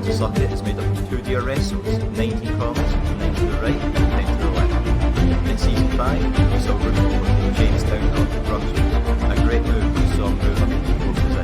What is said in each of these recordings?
The circuit is made up of 2 DRS zones, 19 kilometers, 9 to the right, 9 to the left. In Season 5, we saw route over from Jamestown north to Brunswick, a great move we saw move up into pole position.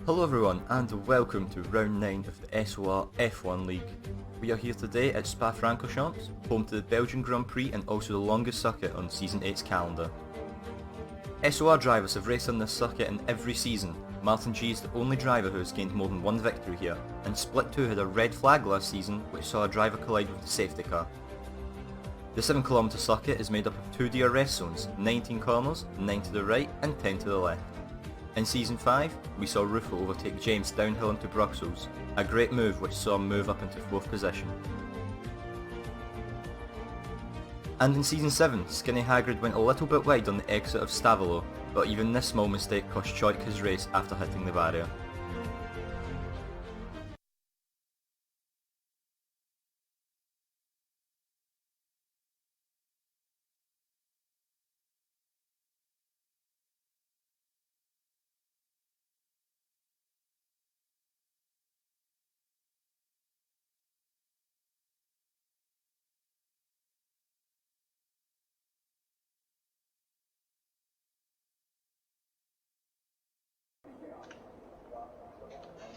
Hello everyone and welcome to round 9 of the SOR F1 League. We are here today at Spa-Francorchamps, home to the Belgian Grand Prix and also the longest circuit on Season 8's calendar. SOR drivers have raced on this circuit in every season. Martin G is the only driver who has gained more than one victory here, and Split 2 had a red flag last season which saw a driver collide with the safety car. The 7km circuit is made up of 2 DRS zones, 19 corners, 9 to the right and 10 to the left. In Season 5, we saw Rufo overtake James downhill into Brussels, a great move which saw him move up into 4th position. And in Season 7, Skinny Hagrid went a little bit wide on the exit of Stavolo, but even this small mistake cost Choik his race after hitting the barrier.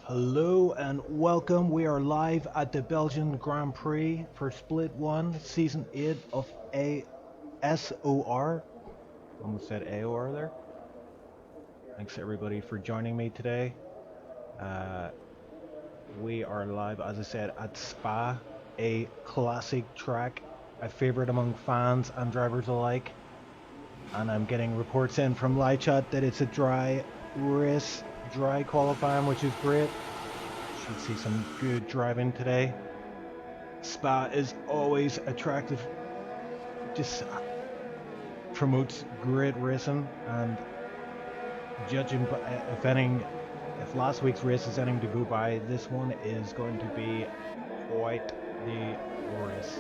Hello and welcome. We are live at the Belgian Grand Prix for Split 1, Season 8 of SOR. Almost said AOR there. Thanks everybody for joining me today. We are live, as I said, at Spa, a classic track, a favourite among fans and drivers alike. And I'm getting reports in from live chat that it's a dry race. Dry qualifying, which is great. Should see some good driving today. Spa is always attractive, just promotes great racing, and judging by, if last week's race is anything to go by, this one is going to be quite the race.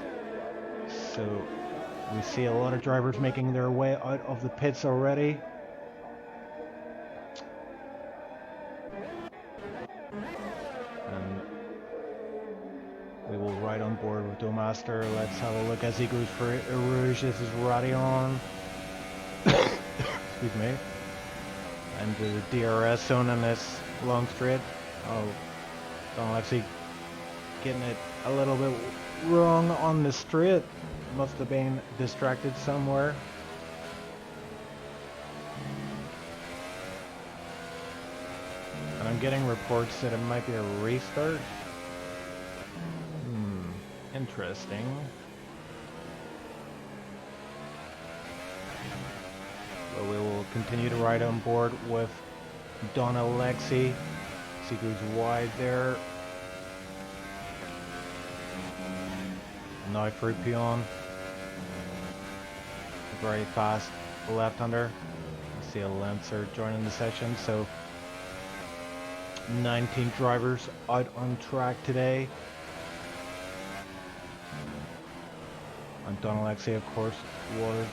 So we see a lot of drivers making their way out of the pits already. We will ride on board with Domaster. Let's have a look as he goes for Rouge. This is Radion. Excuse me. And the DRS zone in this long straight. Oh, don't actually getting it a little bit wrong on the straight. Must have been distracted somewhere. And I'm getting reports that it might be a restart. Interesting. But we will continue to ride on board with Don Alexi. He goes wide there. Now for Pion. Very fast left-hander. I see a Lancer joining the session. So 19 drivers out on track today. And Don Alexi, of course, was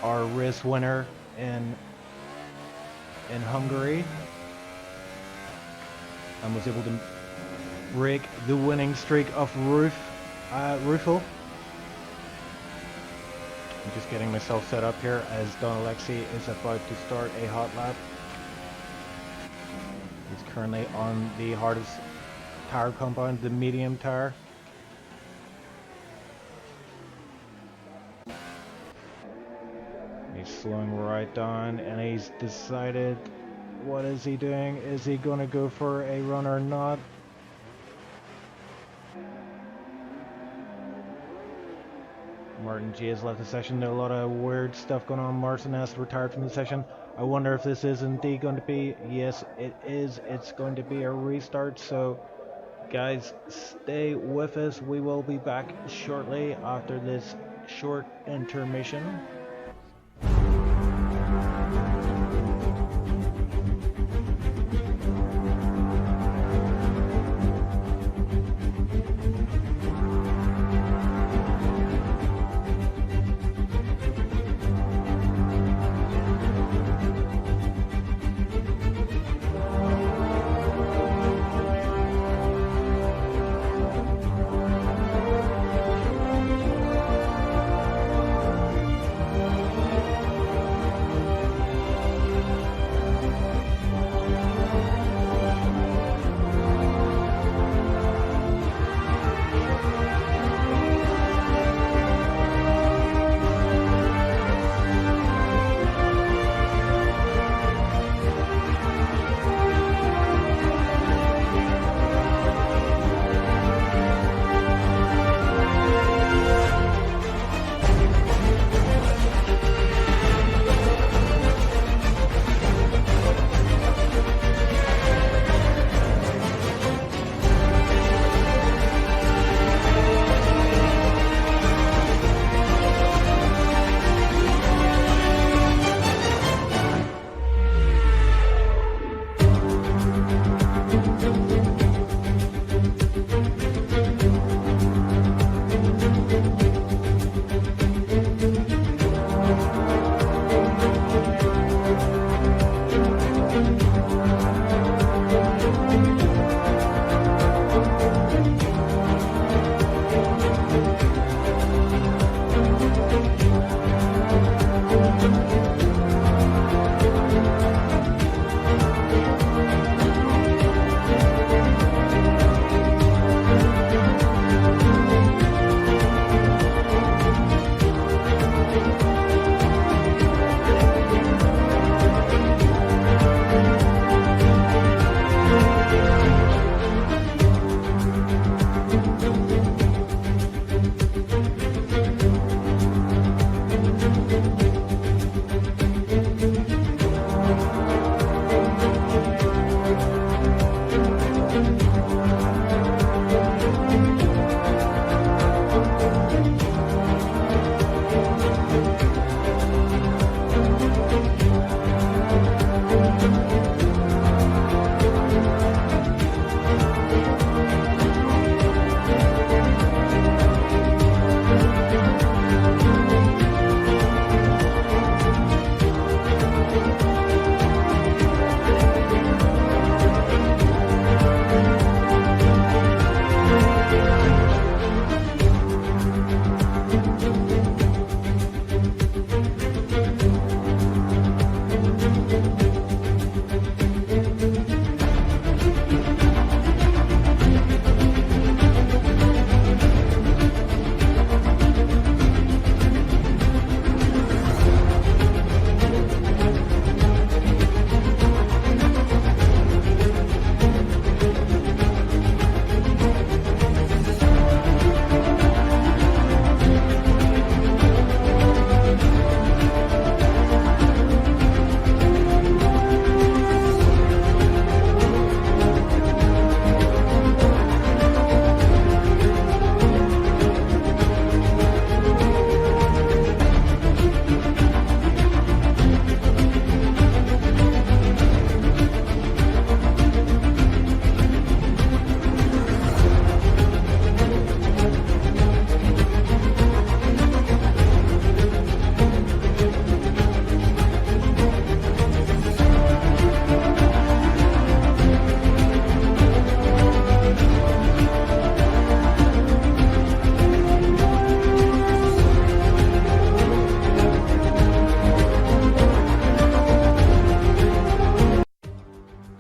our race winner in Hungary and was able to break the winning streak of Rufo. I'm just getting myself set up here as Don Alexi is about to start a hot lap. He's currently on the hardest tire compound, the medium tire. He's slowing right down and he's decided, what is he doing? Is he going to go for a run or not? Martin G has left the session. There's a lot of weird stuff going on. Martin has retired from the session. I wonder if this is indeed going to be, yes it is, it's going to be a restart. So guys, stay with us. We will be back shortly after this short intermission.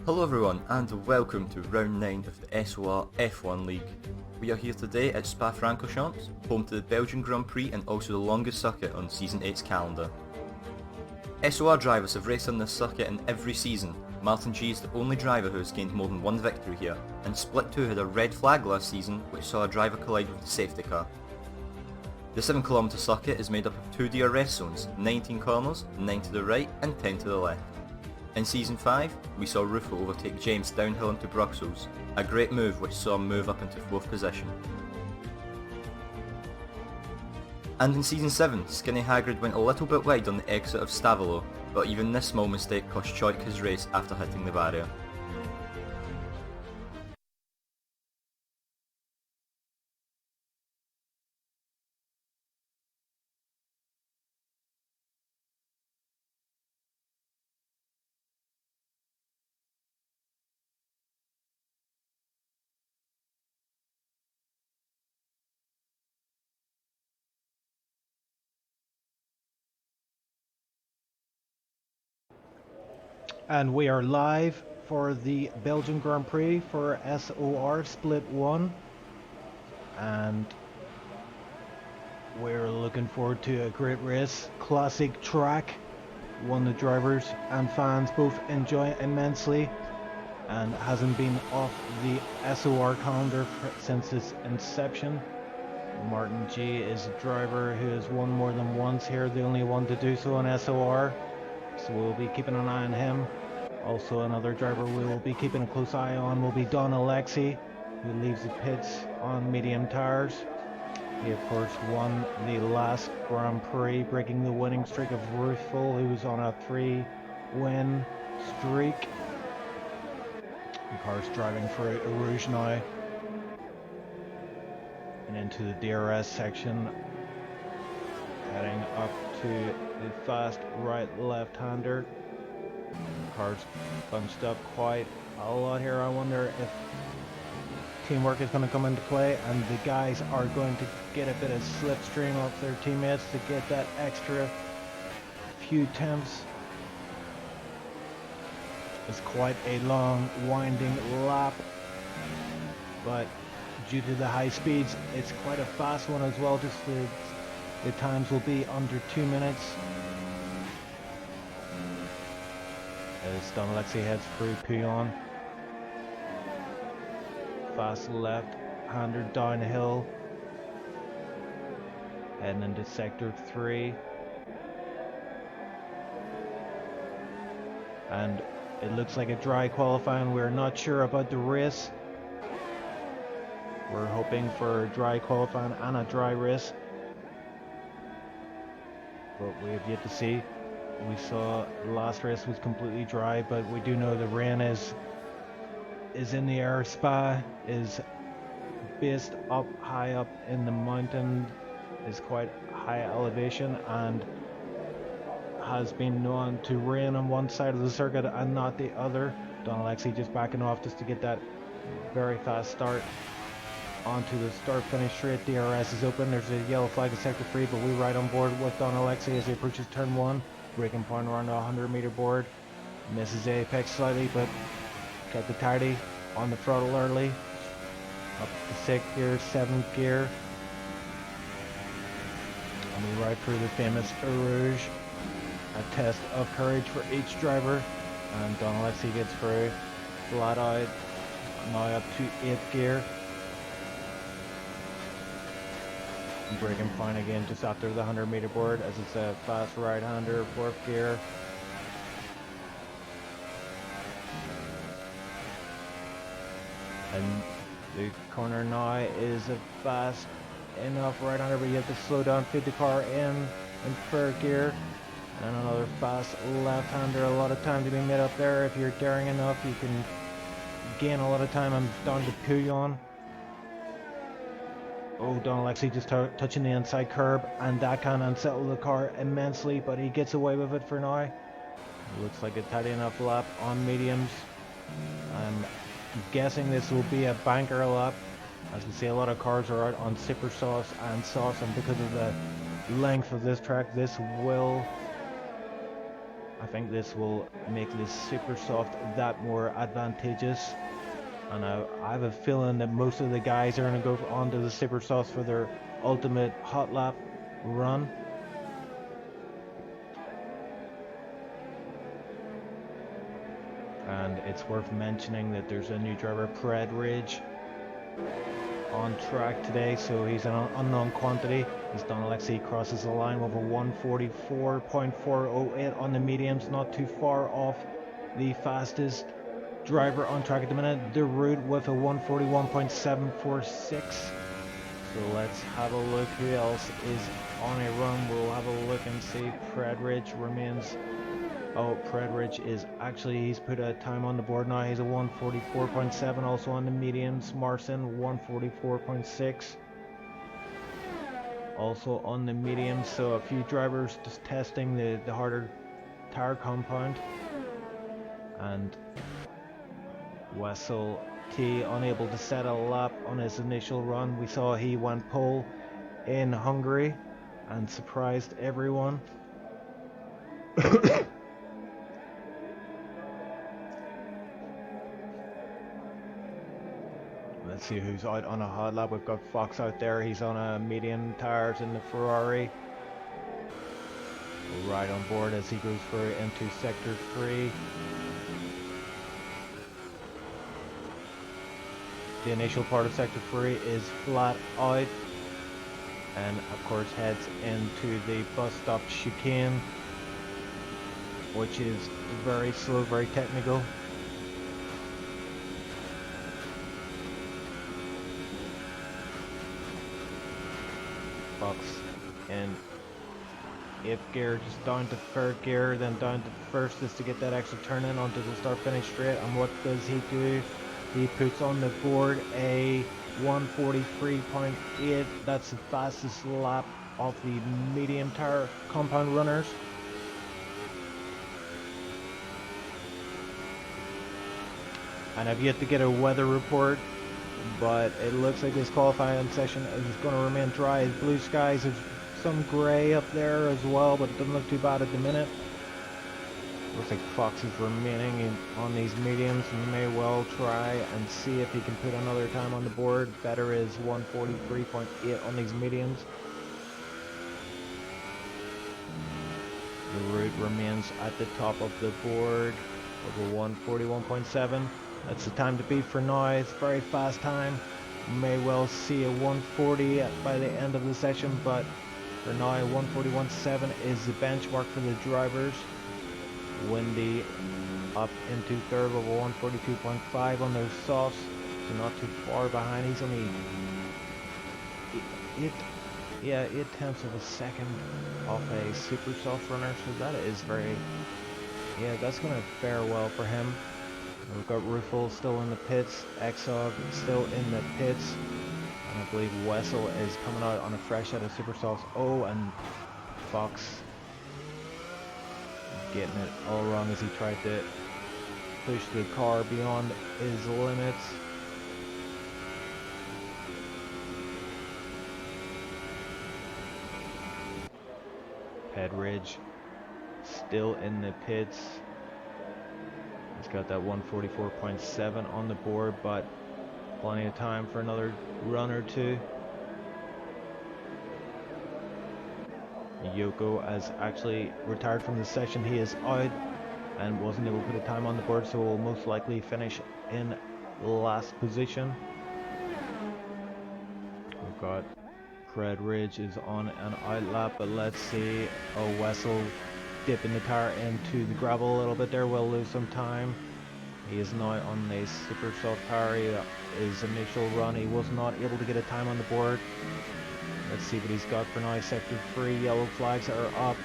Hello everyone and welcome to round 9 of the SOR F1 League. We are here today at Spa-Francorchamps, home to the Belgian Grand Prix and also the longest circuit on Season 8's calendar. SOR drivers have raced on this circuit in every season. Martin G is the only driver who has gained more than one victory here, and Split 2 had a red flag last season which saw a driver collide with the safety car. The 7km circuit is made up of 2 DRS zones, 19 corners, 9 to the right and 10 to the left. In Season 5, we saw Rufo overtake James downhill into Brussels, a great move which saw him move up into 4th position. And in Season 7, Skinny Hagrid went a little bit wide on the exit of Stavolo, but even this small mistake cost Choik his race after hitting the barrier. And we are live for the Belgian Grand Prix for SOR Split 1. And we're looking forward to a great race. Classic track. One the drivers and fans both enjoy immensely. And hasn't been off the SOR calendar since its inception. Martin G is a driver who has won more than once here, the only one to do so on SOR. So we'll be keeping an eye on him. Also another driver we will be keeping a close eye on will be Don Alexi, who leaves the pits on medium tires. He of course won the last Grand Prix, breaking the winning streak of Ruthful, who was on a 3-win streak. The car's driving for Rouge now. And into the DRS section, heading up to the fast right left-hander. The car's bunched up quite a lot here. I wonder if teamwork is going to come into play and the guys are going to get a bit of slipstream off their teammates to get that extra few tenths. It's quite a long winding lap, but due to the high speeds it's quite a fast one as well. Just the times will be under 2 minutes. As Don Alexi heads through Puyon. Fast left-hander downhill. Heading into sector 3. And it looks like a dry qualifying. We're not sure about the race. We're hoping for dry qualifying and a dry race, but we have yet to see. We saw the last race was completely dry, but we do know the rain is in the air. Spa is based up high up in the mountain, is quite high elevation, and has been known to rain on one side of the circuit and not the other. Don Alexi just backing off just to get that very fast start onto the start finish straight. DRS is open. There's a yellow flag in sector 3, but we ride on board with Don Alexi as he approaches turn 1. Braking point around the 100-meter board. Misses apex slightly, but got the tidy on the throttle early. Up to 6th gear, 7th gear. And we ride through the famous Rouge. A test of courage for each driver. And Don Alexi gets through flat out. Now up to 8th gear. Braking fine again just after the 100-meter board as it's a fast right-hander, 4th gear. And the corner now is a fast enough right-hander, but you have to slow down, feed the car in 3rd gear. And another fast left-hander, a lot of time to be made up there. If you're daring enough, you can gain a lot of time. I'm down to Puyon. Oh, Don Alexi just touching the inside curb, and that can unsettle the car immensely, but he gets away with it for now. Looks like a tidy enough lap on mediums. I'm guessing this will be a banker lap. As we see, a lot of cars are out on super sauce and sauce, and because of the length of this track, this will I think this will make this super soft that more advantageous. And I have a feeling that most of the guys are going to go onto the super softs for their ultimate hot lap run. And it's worth mentioning that there's a new driver, Prix, on track today, so he's an unknown quantity. As Don Alexi crosses the line with a 144.408 on the mediums, not too far off the fastest driver on track at the minute, the Root, with a 141.746. So let's have a look who else is on a run. We'll have a look and see. Prix remains. Oh, Prix is actually, he's put a time on the board now. He's a 144.7, also on the mediums. Marcin 144.6, also on the mediums. So a few drivers just testing the harder tire compound. And Wessel T unable to set a lap on his initial run. We saw he went pole in Hungary and surprised everyone. Let's see who's out on a hot lap. We've got Fox out there. He's on a medium tires in the Ferrari. Right on board as he goes through into sector 3. The initial part of sector 3 is flat out, and of course heads into the bus stop chicane, which is very slow, very technical. Fox in 8th gear, just down to 3rd gear, then down to first, just to get that extra turn in onto the start finish straight. And what does he do? He puts on the board a 143.8. That's the fastest lap of the medium tire compound runners. And I've yet to get a weather report, but it looks like this qualifying session is going to remain dry. Blue skies, there's some grey up there as well, but it doesn't look too bad at the minute. Looks like Fox is remaining on these mediums and may well try and see if he can put another time on the board. Better is 143.8 on these mediums. The Root remains at the top of the board with a 141.7. That's the time to beat for now. It's a very fast time. May well see a 140 by the end of the session, but for now 141.7 is the benchmark for the drivers. Windy up into 3rd with a 142.5 on those softs, so not too far behind. He's only 8/10 of a second off a super soft runner, so that is very, that's going to fare well for him. We've got Rufel still in the pits, Exog still in the pits, and I believe Wessel is coming out on a fresh set of super softs. Oh, and Fox getting it all wrong as he tried to push the car beyond his limits. Pedridge still in the pits. He's got that 144.7 on the board, but plenty of time for another run or two. Yoko has actually retired from the session. He is out and wasn't able to put a time on the board, so will most likely finish in last position. We've got Fred Ridge is on an out lap, but let's see. Oh, Wessel dipping the tire into the gravel a little bit there, will lose some time. He is now on the super soft tire. His initial run, he was not able to get a time on the board. Let's see what he's got for now. Sector 3, yellow flags are up.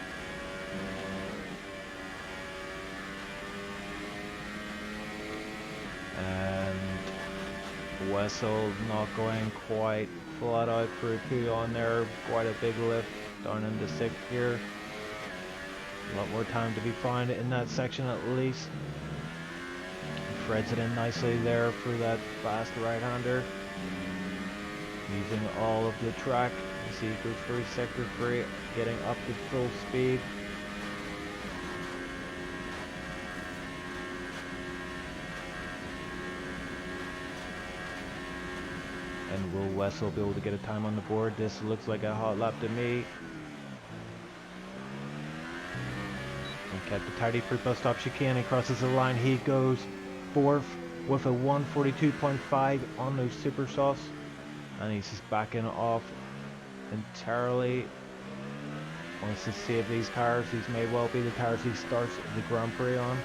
And Wessel not going quite flat out for a 2 on there. Quite a big lift down into 6th gear. A lot more time to be found in that section at least. Threads it in nicely there for that fast right-hander. Using all of the track. You see he goes through sector 3, getting up to full speed. And will Wessel be able to get a time on the board? This looks like a hot lap to me. And kept a tidy for bus stop chicane. He crosses the line. He goes fourth with a 142.5 on those super softs. And he's just backing off entirely. Wants to save these cars. These may well be the cars he starts the Grand Prix on.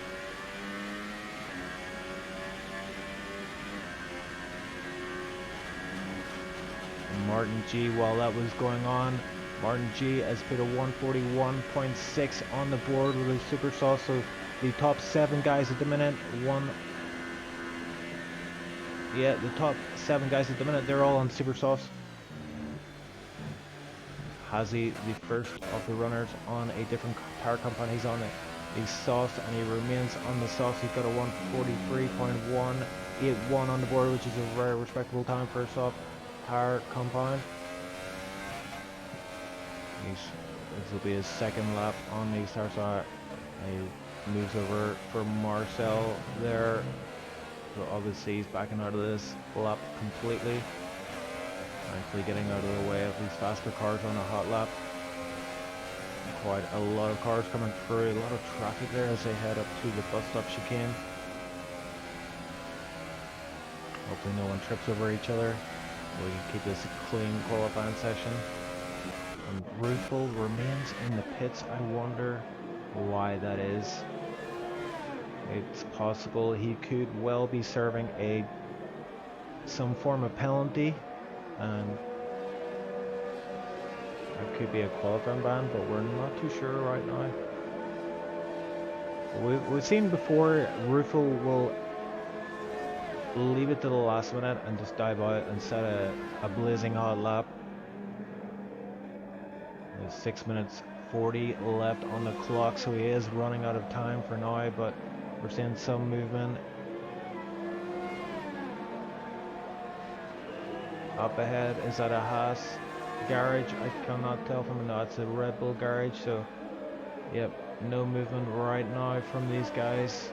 And Martin G, while that was going on, Martin G has put a 141.6 on the board with his super sauce. So the top 7 guys at the minute, the top 7 guys at the minute, they're all on super sauce. Hazy, the first of the runners on a different tire compound. He's on a sauce and he remains on the sauce. He's got a 143.181 on the board, which is a very respectable time for a soft tire compound. This will be his second lap on these tires. So he moves over for Marcel there. So obviously he's backing out of this lap completely. Thankfully getting out of the way of these faster cars on a hot lap. Quite a lot of cars coming through, a lot of traffic there as they head up to the bus stop chicane. Hopefully no one trips over each other. We can keep this a clean qualifying session. And Ruthful remains in the pits. I wonder why that is. It's possible he could well be serving some form of penalty. And it could be a qualifying ban, but we're not too sure right now. We've seen before, Ruffle will leave it to the last minute and just dive out and set a blazing hot lap. There's 6 minutes 40 left on the clock, so he is running out of time for now, but we're seeing some movement. Up ahead, is that a Haas garage? I cannot tell from no, it's a Red Bull garage. So yep, no movement right now from these guys.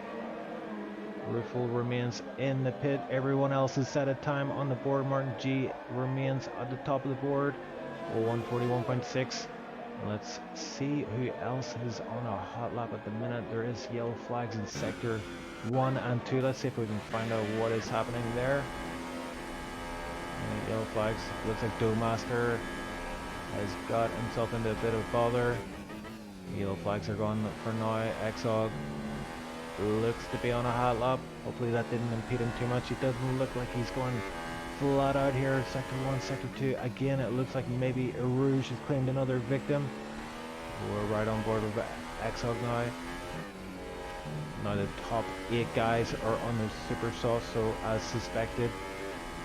Ruffle remains in the pit. Everyone else has set a time on the board. Martin G remains at the top of the board, 141.6. Let's see who else is on a hot lap at the minute. There is yellow flags in sector 1 and 2. Let's see if we can find out what is happening there. Yellow flags. Looks like Doughmaster has got himself into a bit of bother. Yellow flags are gone for now. Exog looks to be on a hot lap. Hopefully that didn't impede him too much. It doesn't look like he's going flat out here. Sector 1, sector 2. Again, it looks like maybe Rouge has claimed another victim. We're right on board with Exog now. Now the top 8 guys are on the super sauce, so as suspected,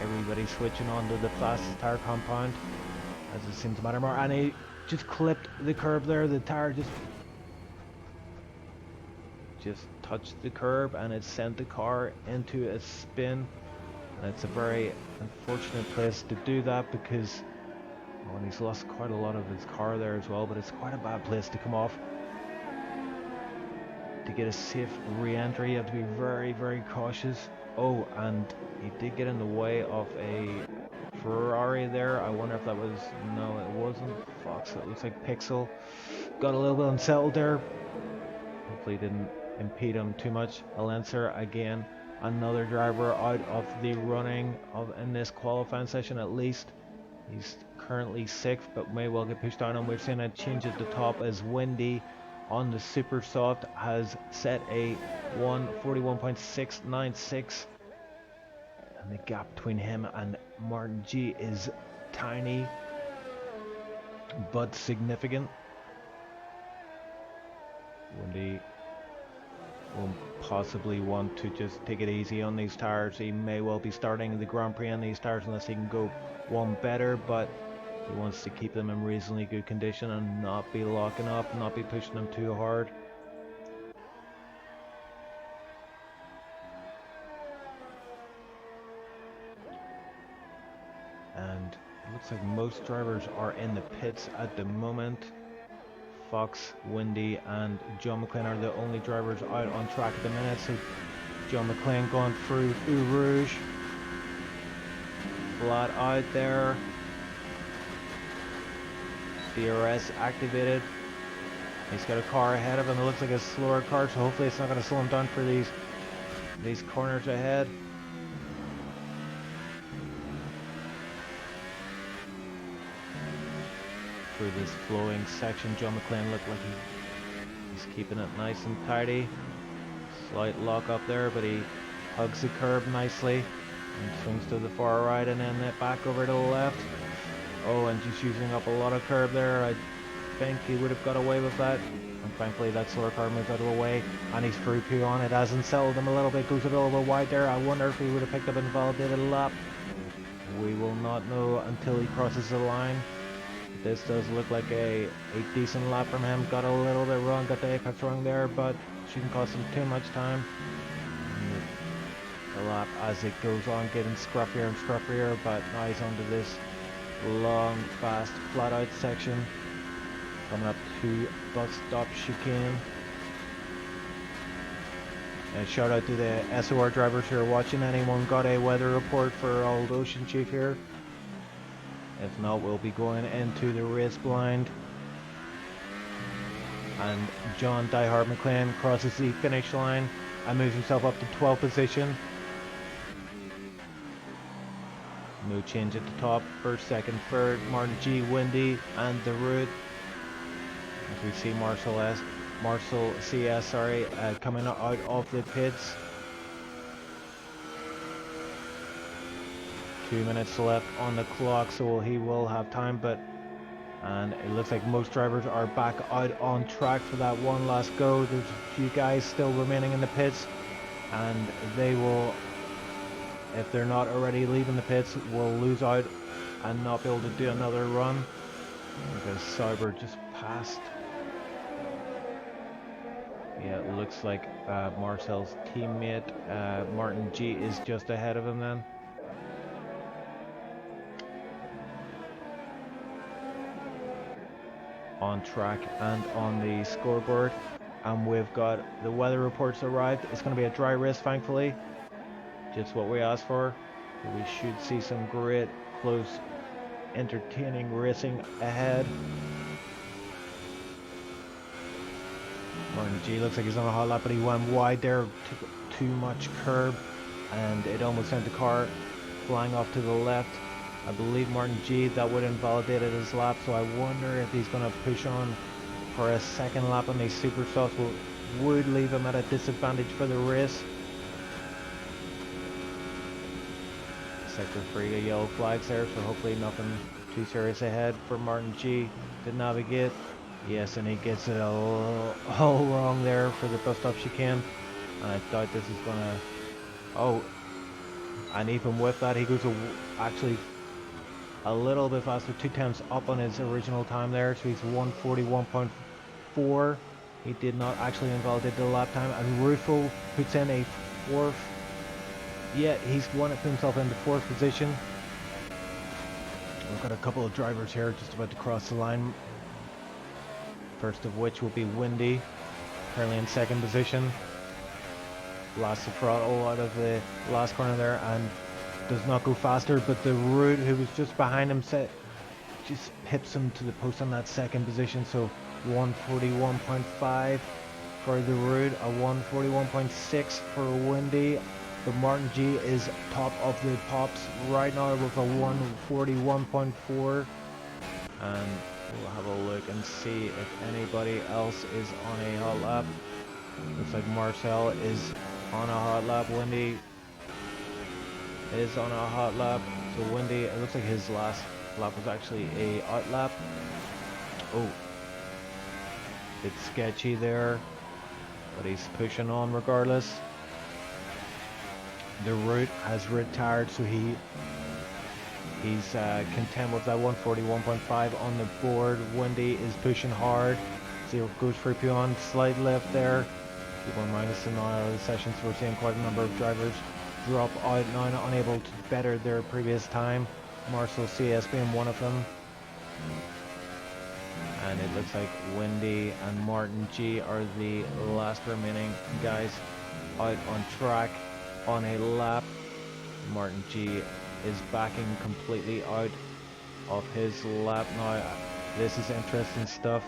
everybody switching on to the fastest tire compound, as it seems to matter more. And he just clipped the curb there. The tire just touched the curb and it sent the car into a spin. And it's a very unfortunate place to do that because, well, and he's lost quite a lot of his car there as well, but it's quite a bad place to come off. To get a safe re-entry, you have to be very, very cautious. Oh, and he did get in the way of a Ferrari there. I wonder if that was... No, it wasn't. Fox, it looks like Pixel. Got a little bit unsettled there. Hopefully didn't impede him too much. Alencer again, another driver out of the running in this qualifying session at least. He's currently 6th, but may well get pushed down. And we've seen a change at the top as Windy on the super soft has set a 141.696, and the gap between him and Martin G is tiny but significant. Windy will possibly want to just take it easy on these tires. He may well be starting the Grand Prix on these tires unless he can go one better, but he wants to keep them in reasonably good condition and not be locking up, not be pushing them too hard. And it looks like most drivers are in the pits at the moment. Fox, Windy and John McClane are the only drivers out on track at the minute. So John McClane going through Eau Rouge. flat out there. DRS activated. He's got a car ahead of him. It looks like a slower car, so hopefully it's not going to slow him down for these corners ahead. Through this flowing section, John McClane looked like he's keeping it nice and tidy. Slight lock up there, but he hugs the curb nicely and swings to the far right and then back over to the left. Oh, and just using up a lot of curb there. I think he would have got away with that. And thankfully that slower car moves out of the way. And he's through Prix on. It hasn't settled him a little bit. Goes a little bit wide there. I wonder if he would have picked up an invalidated lap. We will not know until he crosses the line. This does look like a decent lap from him. Got a little bit wrong. Got the apex wrong there, but shouldn't cost him too much time. The lap as it goes on getting scruffier and scruffier, but now he's onto this long, fast, flat out section. Coming up to bus stop chicane. And shout out to the SOR drivers who are watching. Anyone got a weather report for old Ocean Chief here? If not, we'll be going into the race blind. And John Diehard McClane crosses the finish line and moves himself up to 12th position. No change at the top. First, second, third, Martin G, Windy, and the route. As we see Marcel CS, coming out of the pits. 2 minutes left on the clock, so he will have time, and it looks like most drivers are back out on track for that one last go. There's a few guys still remaining in the pits, and they will, if they're not already leaving the pits, will lose out and not be able to do another run because Sauber just passed. Yeah, it looks like Marcel's teammate Martin G is just ahead of him then. On track and on the scoreboard, and we've got the weather reports arrived. It's going to be a dry race, thankfully, just what we asked for. We should see some great, close, entertaining racing ahead. Martin G looks like he's on a hot lap, but he went wide there, took too much curb, and it almost sent the car flying off to the left. I believe Martin G, that would invalidate his lap, so I wonder if he's going to push on for a second lap on these super softs, would leave him at a disadvantage for the race. Sector 3, the yellow flags there, so hopefully nothing too serious ahead for Martin G to navigate. Yes, and he gets it all wrong there for the bus stop chicane. And I thought this is going to... Oh, and even with that, he goes actually a little bit faster, 2 tenths up on his original time there, so he's 141.4. He did not actually invalidate the lap time, and Rufo puts in a 4th. Yeah, he's put himself into 4th position. We've got a couple of drivers here just about to cross the line. First of which will be Windy, currently in 2nd position. Blasts the throttle out of the last corner there and does not go faster, but the Root, who was just behind him, just pips him to the post on that 2nd position. So 141.5 for the Root, a 141.6 for Windy. The Martin G is top of the pops right now with a 141.4, and we'll have a look and see if anybody else is on a hot lap. Looks like Marcel is on a hot lap. Windy is on a hot lap. So Windy, it looks like his last lap was actually a out lap. Oh, it's sketchy there, but he's pushing on regardless. The Root has retired, so he's content with that 141.5 on the board. Windy is pushing hard. Zero goes for Prix on, slight lift there. People minus the now of the session, so we're seeing quite a number of drivers drop out now, not unable to better their previous time. Marcel CS being one of them. And it looks like Windy and Martin G are the last remaining guys out on track on a lap. Martin G is backing completely out of his lap now. This is interesting stuff.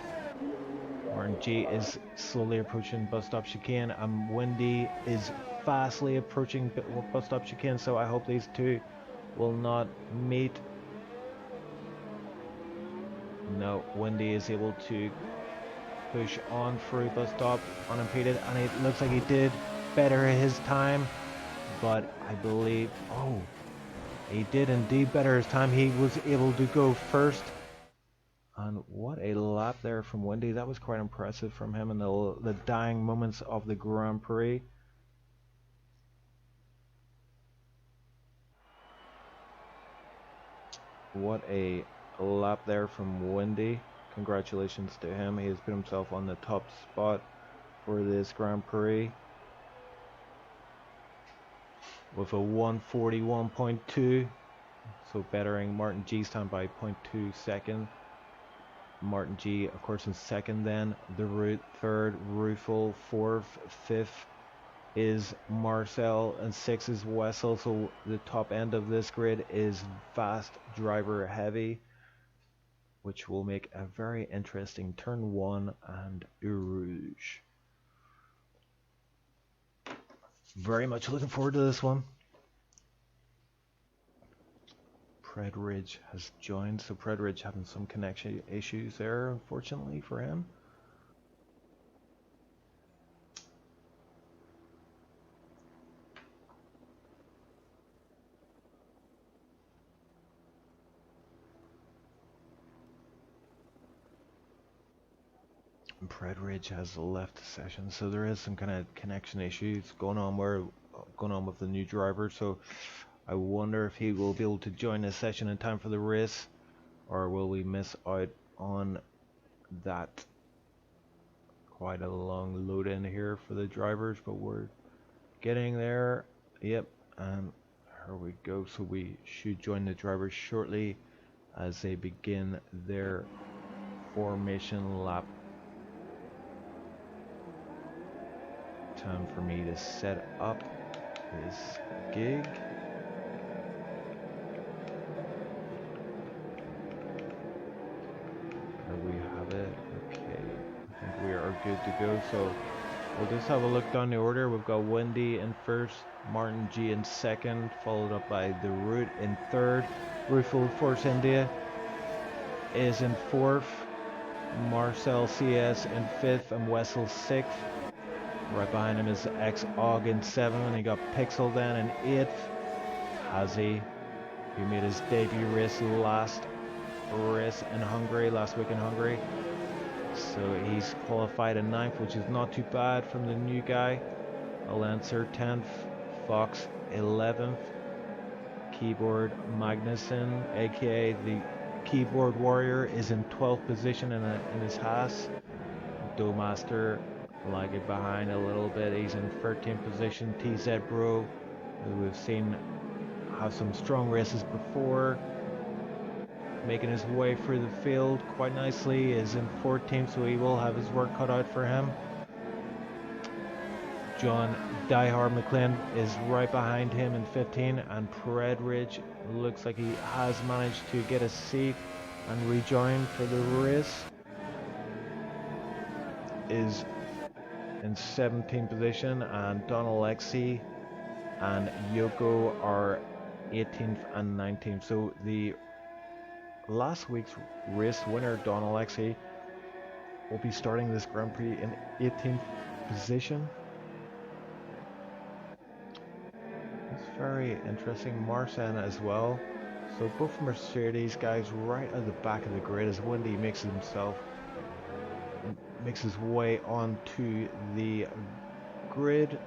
Martin G is slowly approaching bus stop chicane, and Wendy is fastly approaching bus stop chicane, so I hope these two will not meet. No, Wendy is able to push on through bus stop unimpeded, and it looks like he did better his time, but I believe, oh, he did indeed better his time. He was able to go first. And what a lap there from Wendy. That was quite impressive from him in the dying moments of the Grand Prix. What a lap there from Wendy. Congratulations to him. He has put himself on the top spot for this Grand Prix with a 141.2. So bettering Martin G's time by 0.2 seconds. Martin G, of course, in second, then the Root third, Rufel fourth, fifth is Marcel, and sixth is Wessel. So the top end of this grid is fast driver heavy, which will make a very interesting turn 1 and Eau Rouge. Very much looking forward to this one. Predridge has joined, so Predridge having some connection issues there, unfortunately for him. Predridge has left the session, so there is some kind of connection issues going on with the new driver. So I wonder if he will be able to join the session in time for the race, or will we miss out on that? Quite a long load in here for the drivers, but we're getting there. Yep, and here we go. So we should join the drivers shortly as they begin their formation lap. Time for me to set up this gig. There we have it. Okay, I think we are good to go. So we'll just have a look down the order. We've got Wendy in first, Martin G in second, followed up by the Root in third. Rufel Force India is in fourth, Marcel CS in fifth, and Wessel sixth. Right behind him is X-Og in 7th, and he got Pixel then in 8th. Hazy, who made his debut race last week in Hungary. So he's qualified in 9th, which is not too bad from the new guy. Alancer 10th, Fox 11th, Keyboard Magnussen, aka the Keyboard Warrior, is in 12th position in his Haas. Doughmaster lagging behind a little bit. He's in 13th position. TZ Bro, who we've seen have some strong races before, making his way through the field quite nicely, is in 14th, so he will have his work cut out for him. John Diehard McLean is right behind him in 15, and Predridge looks like he has managed to get a seat and rejoin for the race. Is in 17th position, and Don Alexi and Yoko are 18th and 19th. So the last week's race winner, Don Alexi, will be starting this Grand Prix in 18th position. It's very interesting. Marsan as well. So both Mercedes guys right at the back of the grid as Wendy makes his way onto the grid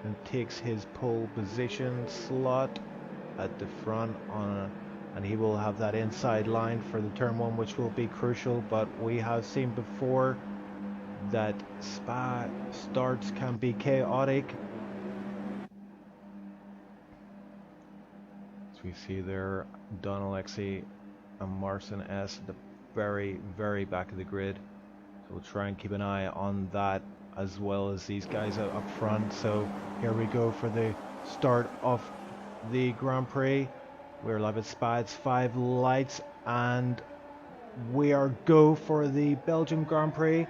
and takes his pole position slot at the front and he will have that inside line for the turn 1, which will be crucial. But we have seen before that Spa starts can be chaotic. As we see there, Don Alexi and Marcin S at the very, very back of the grid. So we'll try and keep an eye on that as well as these guys up front. So here we go for the start of the Grand Prix. We're live at Spa, it's 5 lights, and we are go for the Belgian Grand Prix.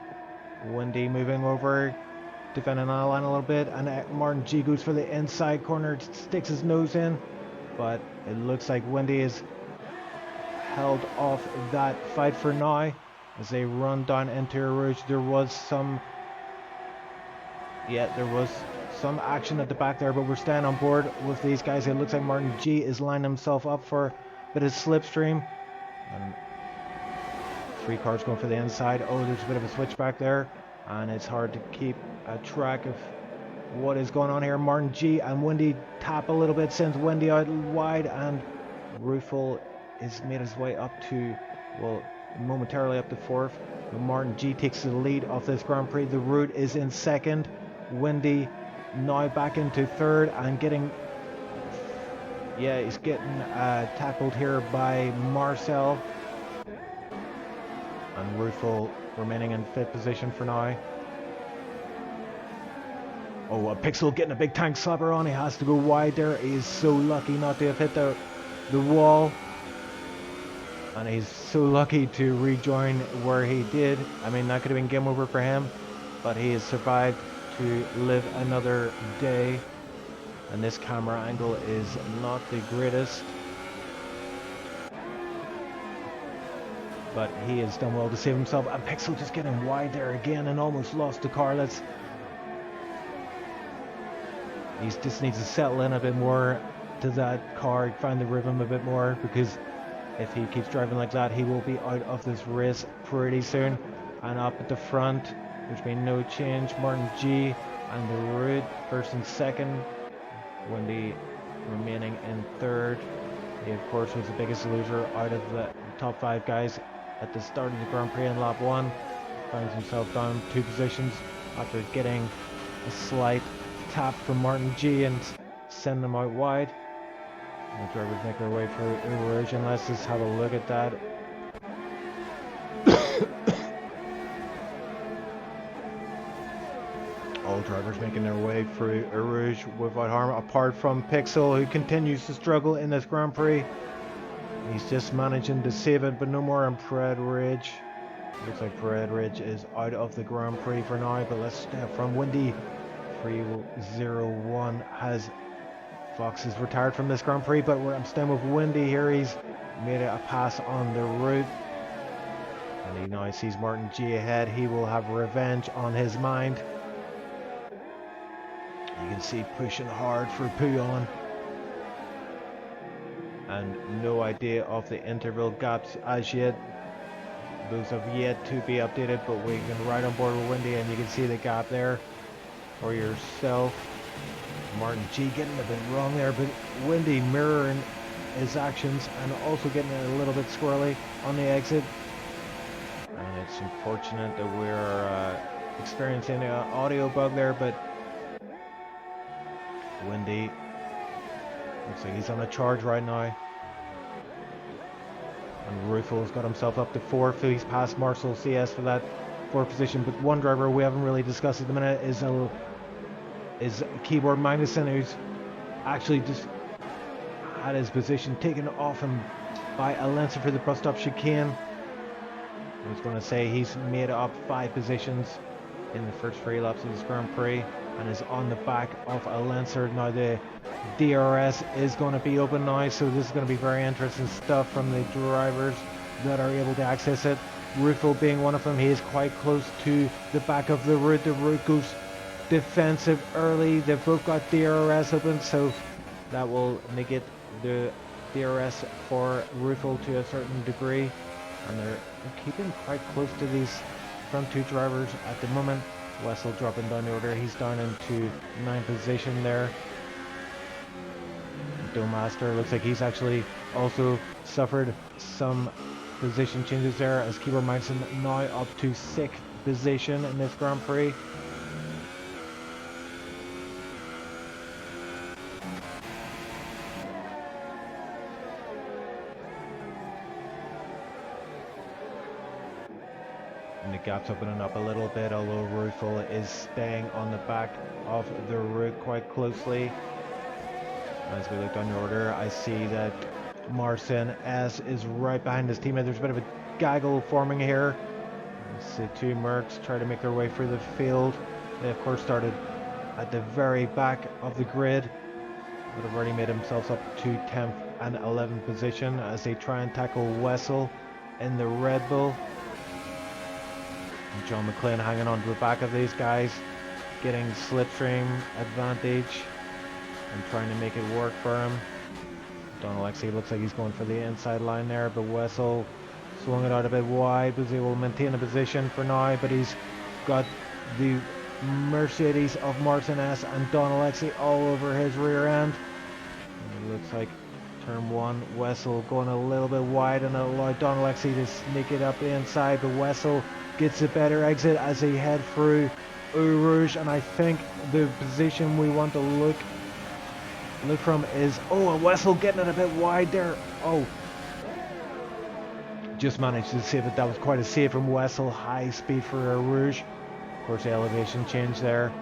Wendy moving over, defending on the line a little bit, and Martin G goes for the inside corner, sticks his nose in, but it looks like Wendy is held off that fight for now as they run down into Rouge. There was some action at the back there, but we're staying on board with these guys. It looks like Martin G is lining himself up for a bit of slipstream, and 3 cars going for the inside. Oh, there's a bit of a switch back there, and it's hard to keep a track of what is going on here. Martin G and Wendy tap a little bit, sends Wendy out wide, and Rufel is made his way up to, well, momentarily up to 4th. But Martin G takes the lead off this Grand Prix. The Root is in 2nd. Wendy now back into 3rd and getting, he's getting tackled here by Marcel. And Rufel remaining in 5th position for now. Oh, a Pixel getting a big tank slapper on. He has to go wide there. He is so lucky not to have hit the wall. And he's so lucky to rejoin where he did. I mean, that could have been game over for him, but he has survived to live another day. And this camera angle is not the greatest, but he has done well to save himself. And Pixel just getting wide there again and almost lost the car. He just needs to settle in a bit more to that car, find the rhythm a bit more, because if he keeps driving like that, he will be out of this race pretty soon. And up at the front, there's been no change. Martin G and the Root 1st and 2nd. Wendy remaining in 3rd. He, of course, was the biggest loser out of the top 5 guys at the start of the Grand Prix in lap 1. Finds himself down 2 positions after getting a slight tap from Martin G and send them out wide. And the drivers make their way through Rouge, and let's just have a look at that. All drivers making their way through Rouge without harm, apart from Pixel, who continues to struggle in this Grand Prix. He's just managing to save it, but no more on Prix Ridge. Looks like Prix Ridge is out of the Grand Prix for now, but let's step from Wendy. 301 has Fox is retired from this Grand Prix, but I'm staying with Wendy here. He's made a pass on the Route, and he now sees Martin G ahead. He will have revenge on his mind. You can see pushing hard for Pouillon, and no idea of the interval gaps as yet. Those have yet to be updated, but we can ride on board with Wendy, and you can see the gap there for yourself. Martin G getting a bit wrong there, but Wendy mirroring his actions and also getting a little bit squirrely on the exit. And it's unfortunate that we're experiencing an audio bug there, but Wendy looks like he's on a charge right now. And Rufel's got himself up to 4th. He's past Marcel CS for that 4th position, but one driver we haven't really discussed at the minute is Keyboard Magnussen, who's actually just had his position taken off him by Alenza for the bus stop chicane. I was going to say he's made up 5 positions in the first 3 laps of this Grand Prix and is on the back of Alenza. Now the DRS is going to be open now, so this is going to be very interesting stuff from the drivers that are able to access it. Rufel being one of them. He is quite close to the back of the Route. The Route goes defensive early. They've both got DRS open, so that will negate the DRS for Rufel to a certain degree, and they're keeping quite close to these front 2 drivers at the moment. Wessel dropping down the order, he's down into 9th position there. Master looks like he's actually also suffered some position changes there, as Keyboard Magnussen now up to 6th position in this Grand Prix. And the gap's opening up a little bit, although Rufel is staying on the back of the Route quite closely. As we look down your order, I see that Marcin S is right behind his teammate. There's a bit of a gaggle forming here. The two Mercs try to make their way through the field. They of course started at the very back of the grid, but have already made themselves up to 10th and 11th position as they try and tackle Wessel in the Red Bull. And John McClane hanging on to the back of these guys, getting slipstream advantage and trying to make it work for him. Don Alexi looks like he's going for the inside line there, but Wessel swung it out a bit wide, but he will maintain a position for now, but he's got the Mercedes of Martin S and Don Alexi all over his rear end. And it looks like turn one, Wessel going a little bit wide and allowed Don Alexi to sneak it up the inside, but Wessel gets a better exit as they head through Eau Rouge, and I think the position we want to look from is, and Wessel getting it a bit wide there. Just managed to save it. That was quite a save from Wessel. High speed for Eau Rouge. Of course, the elevation change there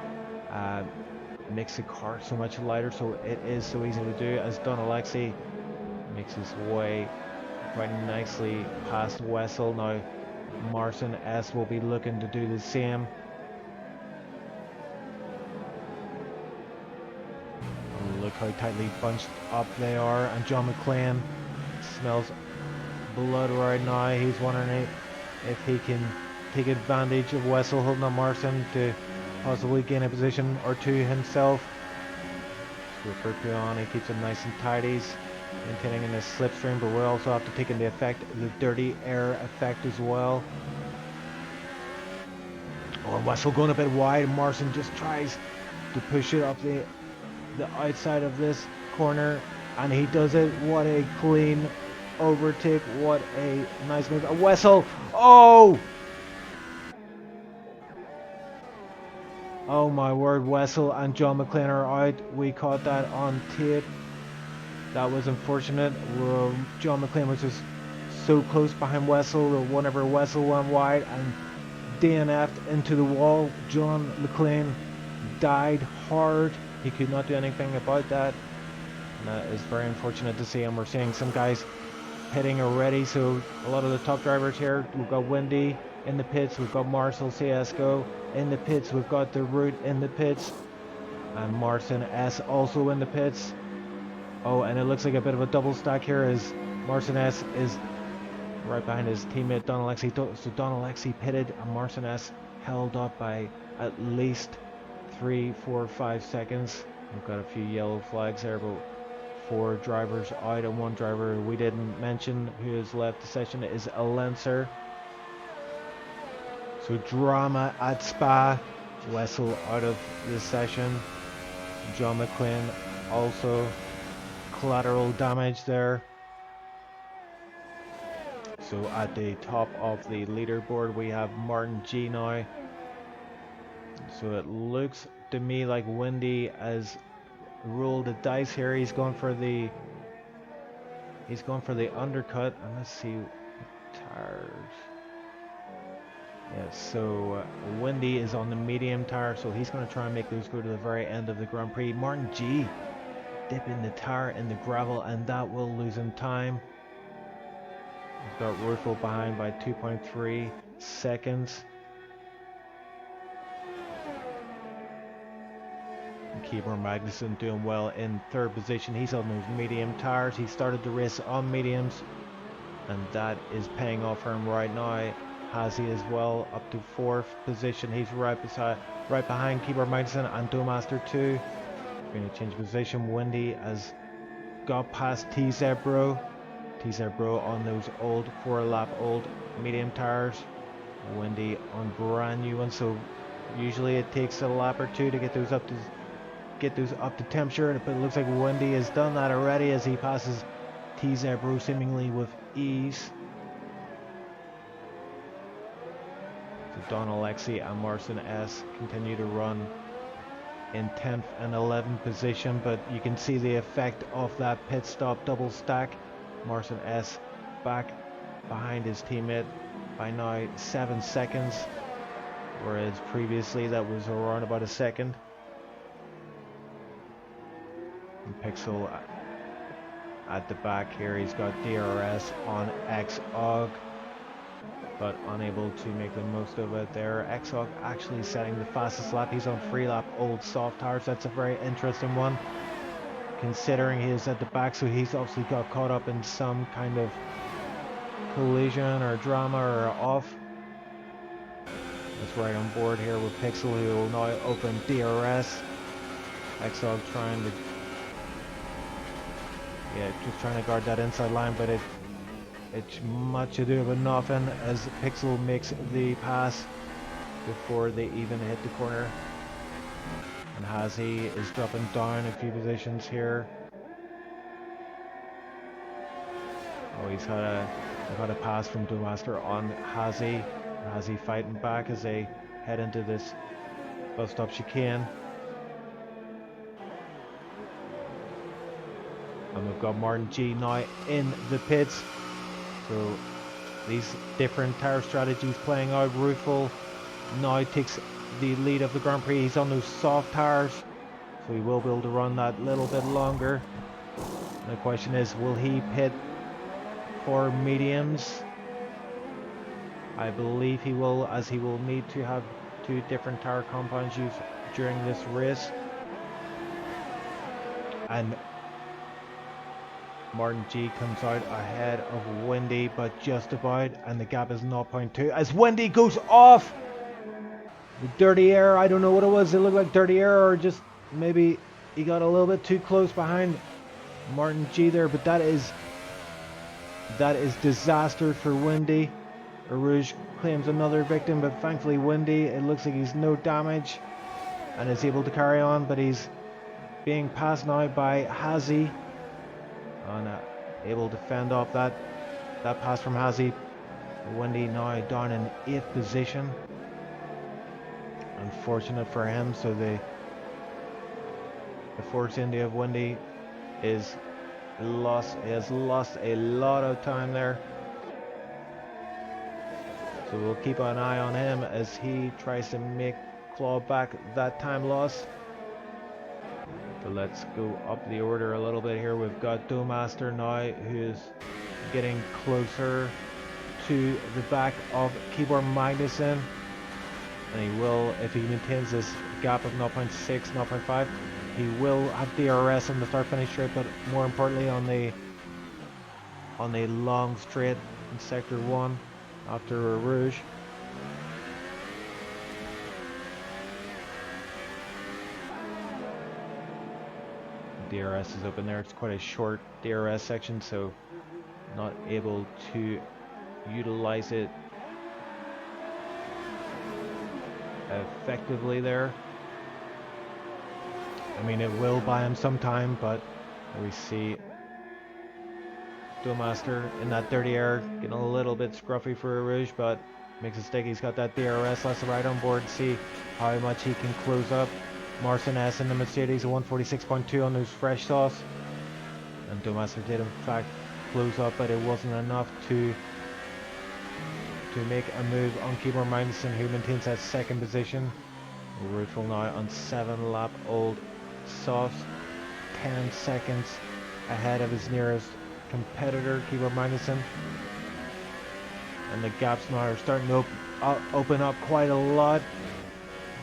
makes the car so much lighter, so it is so easy to do as Don Alexi makes his way quite nicely past Wessel. Now Marcin S will be looking to do the same. Look how tightly bunched up they are, and John McClane smells blood right now. He's wondering if he can take advantage of Wessel holding up Marcin to possibly gain a position or two himself. So he keeps it nice and tidy. He's maintaining in his slipstream, but we also have to take into effect the dirty air effect as well. And Wessel going a bit wide, and Marcin just tries to push it up the outside of this corner, and he does it. What a clean overtake, what a nice move. Wessel, oh my word, Wessel and John McClane are out. We caught that on tape. That was unfortunate. John McClane was just so close behind Wessel that whenever Wessel went wide and DNF'd into the wall, John McClane died hard. He could not do anything about that, and that is very unfortunate to see. And we're seeing some guys pitting already, so a lot of the top drivers here. We've got Wendy in the pits, we've got Marcel CSGO in the pits, we've got the Root in the pits, and Marcin S also in the pits. And it looks like a bit of a double stack here as Marcin S is right behind his teammate Don Alexi. So Don Alexi pitted and Marcin S held up by at least 3, 4, 5 seconds. We've got a few yellow flags there, but 4 drivers out, and 1 driver we didn't mention who has left the session is a Lancer. So drama at Spa. Wessel out of the session. John McClane also collateral damage there. So at the top of the leaderboard we have Martin G now. So it looks to me like Wendy has rolled the dice here. He's going for the undercut, and let's see tires. Yes, so Wendy is on the medium tire, so he's going to try and make those go to the very end of the Grand Prix. Martin G dipping the tire in the gravel, and that will lose him time. He's got Rufo behind by 2.3 seconds. Keyboard Magnussen doing well in 3rd position. He's on those medium tires. He started the race on mediums, and that is paying off for him right now. Hazy as well up to 4th position. He's right behind Keyboard Magnussen and Domaster 2. Going to change position. Wendy has got past T-Zebro on those old 4-lap old medium tires. Wendy on brand new ones, so usually it takes a lap or 2 to get those up to temperature, but it looks like Wendy has done that already as he passes T-Zebro seemingly with ease. So Don Alexi and Marcin S continue to run in 10th and 11th position, but you can see the effect of that pit stop double stack. Marcin S back behind his teammate by now 7 seconds, whereas previously that was around about a second. And Pixel at the back here. He's got DRS on X-Og, but unable to make the most of it there. X-Og actually setting the fastest lap. He's on 3 lap old soft tires. That's a very interesting one, considering he is at the back, so he's obviously got caught up in some kind of collision or drama or off. That's right on board here with Pixel, who will now open DRS. X-Og trying to, just trying to guard that inside line, but it's much ado about nothing as Pixel makes the pass before they even hit the corner. And Hazy is dropping down a few positions here. Oh, he's had a pass from Dumaster on Hazy. Hazy fighting back as they head into this bus stop chicane. And we've got Martin G now in the pits. So these different tire strategies playing out. Rueful now takes the lead of the Grand Prix. He's on those soft tires, so he will be able to run that little bit longer. And the question is, will he pit for mediums? I believe he will, as he will need to have 2 different tire compounds used during this race. And Martin G comes out ahead of Wendy, but just about, and the gap is 0.2 as Wendy goes off. The dirty air, I don't know what it was. It looked like dirty air, or just maybe he got a little bit too close behind Martin G there, but that is disaster for Wendy. Rouge claims another victim, but thankfully Wendy, it looks like he's no damage and is able to carry on, but he's being passed now by Hazy. And able to fend off that pass from Hazy. Wendy now down in 8th position. Unfortunate for him. So the Force India of Wendy has lost a lot of time there. So we'll keep an eye on him as he tries to claw back that time loss. But let's go up the order a little bit here. We've got Dumaster now, who's getting closer to the back of Keyboard Magnussen. And he will, if he maintains this gap of 0.6, 0.5, he will have DRS on the start-finish straight, but more importantly on the long straight in Sector 1 after Rouge. DRS is open there. It's quite a short DRS section, so not able to utilize it effectively there. I mean, it will buy him some time, but we see Dumaster in that dirty air getting a little bit scruffy for Rouge, but makes a stick. He's got that DRS. Let's ride on board, see how much he can close up. Marcin S in the Mercedes, a 146.2 on those fresh sauce. And Dumaster did in fact close up, but it wasn't enough to make a move on Keyboard Magnussen, who maintains that 2nd position. Rueful now on 7 lap old softs, 10 seconds ahead of his nearest competitor, Keyboard Magnussen. And the gaps now are starting to open up quite a lot.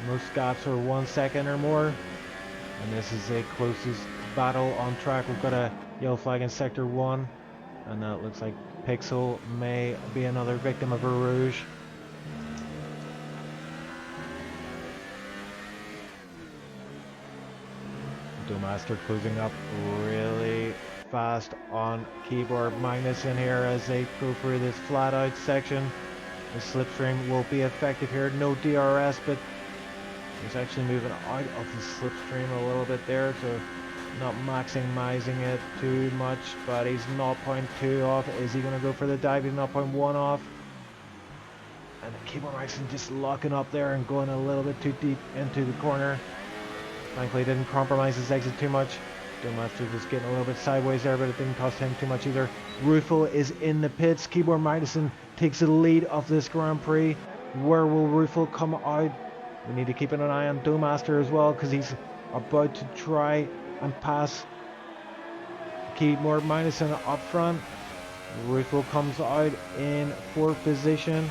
Most gaps are 1 second or more, and this is the closest battle on track. We've got a yellow flag in Sector 1, and it looks like Pixel may be another victim of a Rouge. Dumaster closing up really fast on Keyboard Magnussen here as they go through this flat out section. The slipstream will be effective here. No DRS, but he's actually moving out of the slipstream a little bit there, so not maximizing it too much, but he's 0.2 off. Is he going to go for the dive? He's 0.1 off. And Keyboard Magnussen just locking up there and going a little bit too deep into the corner. Thankfully didn't compromise his exit too much. Dumaster just getting a little bit sideways there, but it didn't cost him too much either. Rueful is in the pits. Keyboard Magnussen takes the lead of this Grand Prix. Where will Rueful come out? We need to keep an eye on Dumaster as well, because he's about to try and pass keep more Magnussen up front. Ruffo comes out in 4th position.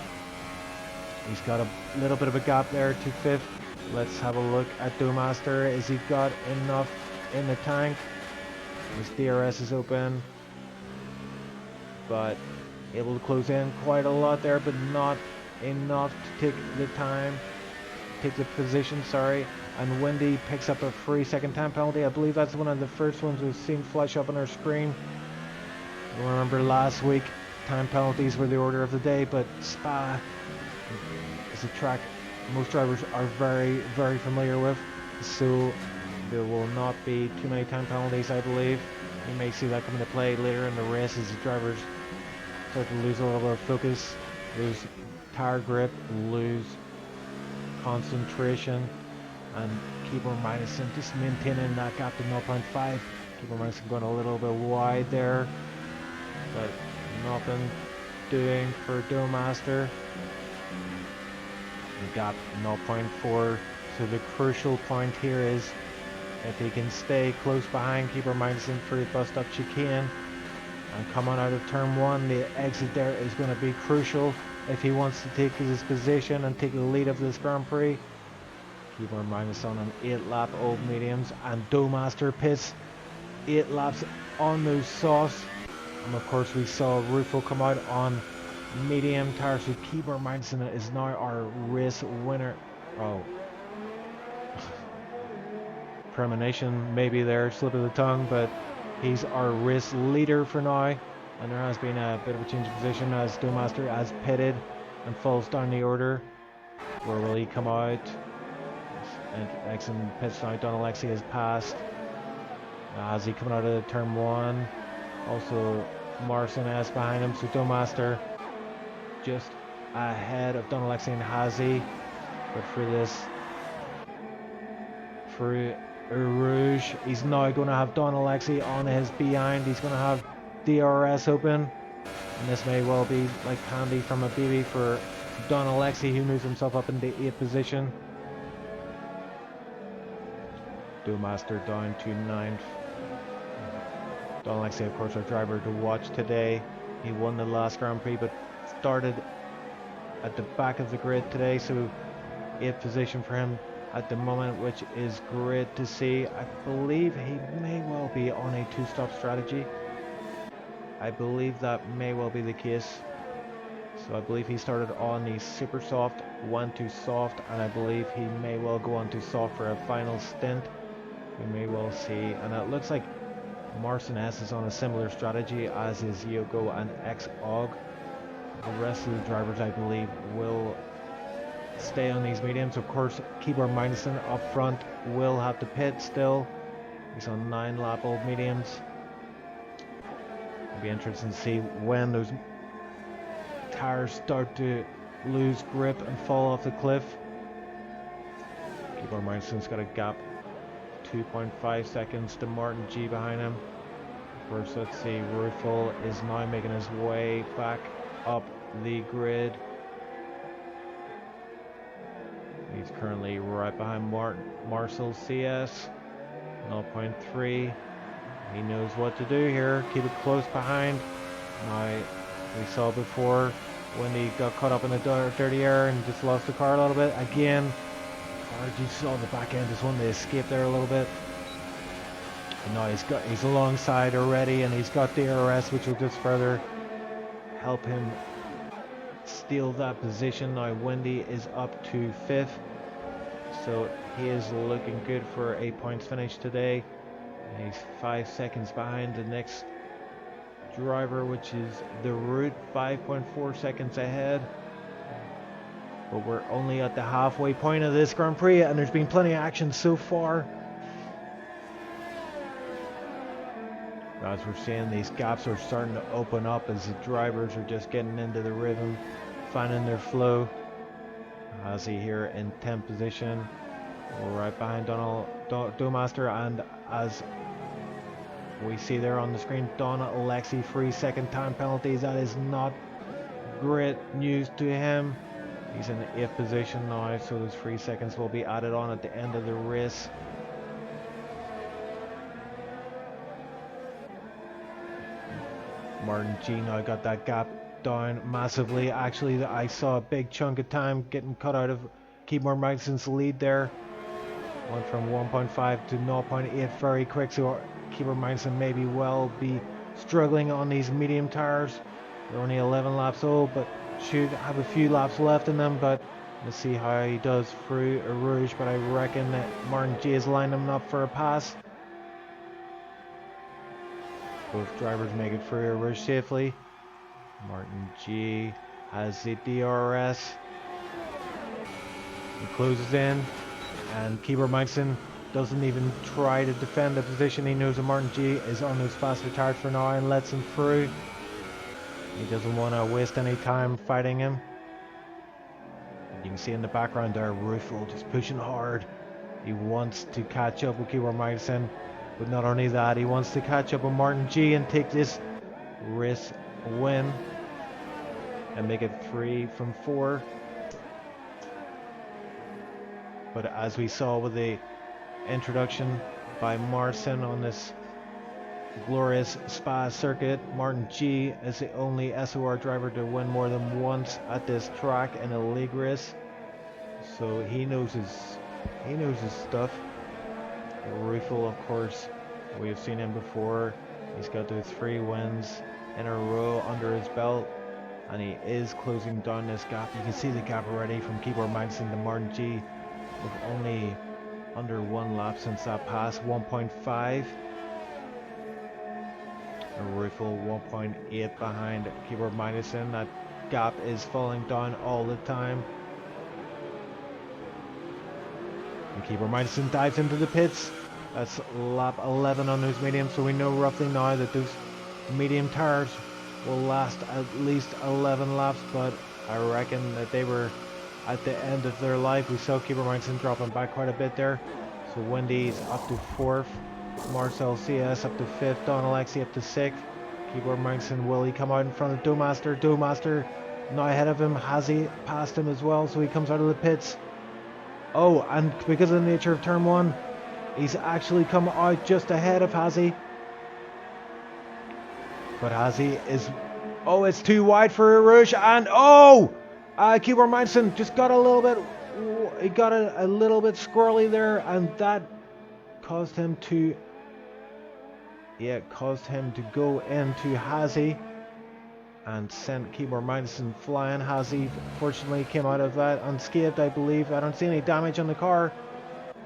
He's got a little bit of a gap there to 5th. Let's have a look at Doughmaster. Has he got enough in the tank? His DRS is open, but able to close in quite a lot there, but not enough to take the time, take the position, sorry. And Wendy picks up a free second time penalty. I believe that's one of the first ones we've seen flash up on our screen. I remember last week, time penalties were the order of the day, but Spa is a track most drivers are very, very familiar with, so there will not be too many time penalties, I believe. You may see that come into play later in the race as the drivers start to lose a little bit of focus, lose tire grip, lose concentration, and keep our Magnussen just maintaining that gap to 0.5. Keep our Magnussen going a little bit wide there, but nothing doing for Doughmaster. The gap 0.4. So the crucial point here is if he can stay close behind, keep our Magnussen for the bust up chicane, and come on out of turn 1, the exit there is going to be crucial if he wants to take his position and take the lead of this Grand Prix. Keep our Magnussen on 8-lap old mediums, and Doughmaster pits 8 laps on those softs. And of course we saw Ruffo come out on medium tires, so Keeper Magnussen is now our race winner. Oh, premonition maybe there, slip of the tongue, but he's our race leader for now. And there has been a bit of a change of position as Doughmaster has pitted and falls down the order. Where will he come out? And Exxon pits now. Don Alexi has passed. As he coming out of turn 1. Also Morrison has behind him, so Doughmaster just ahead of Don Alexi and Hazy. But for this, for Rouge, he's now going to have Don Alexi on his behind. He's going to have DRS open, and this may well be like handy from a BB for Don Alexi, who moves himself up into 8th position. Doughmaster down to 9th. Don Alexi, of course, our driver to watch today. He won the last Grand Prix, but started at the back of the grid today, so 8th position for him at the moment, which is great to see. I believe he may well be on a 2-stop strategy. I believe that may well be the case. So I believe he started on the super soft, went to soft, and I believe he may well go on to soft for a final stint. We may well see, and it looks like Marcin S is on a similar strategy, as is Yoko and X-Og. The rest of the drivers, I believe, will stay on these mediums. Of course, Keeper Magnussen up front will have to pit still. He's on 9-lap old mediums. It'll be interesting to see when those tires start to lose grip and fall off the cliff. Keeper Magnussen's got a gap 2.5 seconds to Martin G behind him. First, let's see, Ruffo is now making his way back up the grid. He's currently right behind Marcel CS, 0.3. He knows what to do here, keep it close behind. Now, we saw before when he got caught up in the dirty air and just lost the car a little bit. Again, you saw the back end just wanted to escape there a little bit. And now he's alongside already, and he's got DRS, which will just further help him steal that position. Now Wendy is up to 5th, so he is looking good for a points finish today. He's 5 seconds behind the next driver, which is the Root, 5.4 seconds ahead. But we're only at the halfway point of this Grand Prix, and there's been plenty of action so far. As we're seeing, these gaps are starting to open up as the drivers are just getting into the rhythm, finding their flow. Hazy here in 10th position, right behind Doughmaster, and as we see there on the screen, Donna Alexi, free second time penalties. That is not great news to him. He's in the 8th position now, so those 3 seconds will be added on at the end of the race. Martin G now got that gap down massively. Actually, I saw a big chunk of time getting cut out of Keyboard Magson's lead there. Went from 1.5 to 0.8 very quick, so Keyboard Magson maybe well be struggling on these medium tires. They're only 11 laps old, but should have a few laps left in them. But let's see how he does through a Rouge. But I reckon that Martin G has lined him up for a pass. Both drivers make it through a Rouge safely. Martin G has the DRS. He closes in, and Keyboard Magson doesn't even try to defend the position. He knows that Martin G is on those faster tires for now and lets him through. He doesn't want to waste any time fighting him. You can see in the background there, Rufel just pushing hard. He wants to catch up with Keyboard Magson, but not only that, he wants to catch up with Martin G and take this race win and make it 3 from 4. But as we saw with the introduction by Marcin on this glorious Spa circuit, Martin G is the only SOR driver to win more than once at this track in a league race, so he knows his stuff. Rufel, of course, we have seen him before. He's got those 3 wins in a row under his belt, and he is closing down this gap. You can see the gap already from Keyboard Magson to Martin G, with only under 1 lap since that pass, 1.5. Rufel 1.8 behind Keyboard Magson. That gap is falling down all the time. And Keyboard Magson dives into the pits. That's lap 11 on those mediums, so we know roughly now that those medium tires will last at least 11 laps, but I reckon that they were at the end of their life. We saw Keyboard Magson dropping back quite a bit there. So Wendy's up to 4th, Marcel CS up to 5th, Don Alexi up to 6th. Keyboard Magson, will he come out in front of Doughmaster? Doughmaster now ahead of him. Has he passed him as well? So he comes out of the pits. Oh, and because of the nature of turn 1, he's actually come out just ahead of Hazy. But Hazy is... oh, it's too wide for Rouge, and oh! Keyboard Magson just got a little bit... he got a little bit squirrely there, and that caused him to... yeah, caused him to go into Hazy and sent Keyboard Magson flying. Hazy fortunately came out of that unscathed, I believe. I don't see any damage on the car,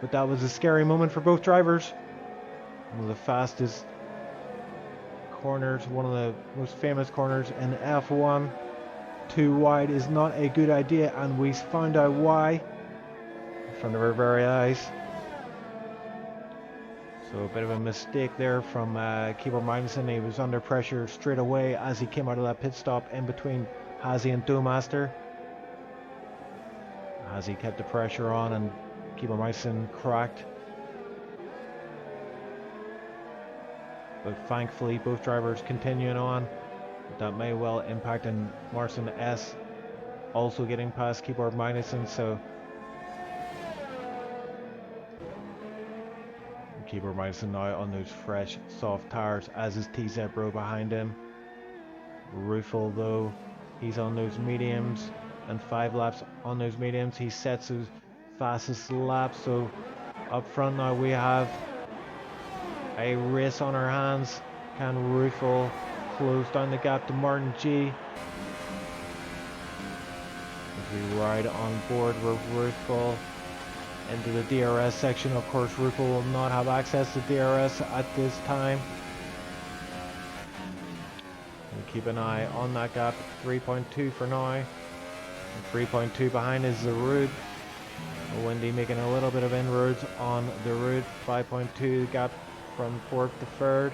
but that was a scary moment for both drivers. One of the fastest corners, one of the most famous corners in F1. Too wide is not a good idea, and we found out why in front of our very eyes. So a bit of a mistake there from Keyboard Magson. He was under pressure straight away as he came out of that pit stop in between Hazy and Doughmaster. Hazy kept the pressure on and Keyboard Magson cracked. But thankfully both drivers continuing on. That may well impact on Marcin S also getting past Keyboard Magson, so Keyboard Magson now on those fresh soft tires, as is TZ Bro behind him. Rufel though, he's on those mediums and 5 laps on those mediums. He sets his fastest lap, so up front now we have a race on our hands. Can Rufel close down the gap to Martin G? As we ride on board with Rufel into the DRS section. Of course, Rufel will not have access to DRS at this time. We'll keep an eye on that gap. 3.2 for now. And 3.2 behind is the Rood. Wendy making a little bit of inroads on the Rood. 5.2 gap from 4th to 3rd.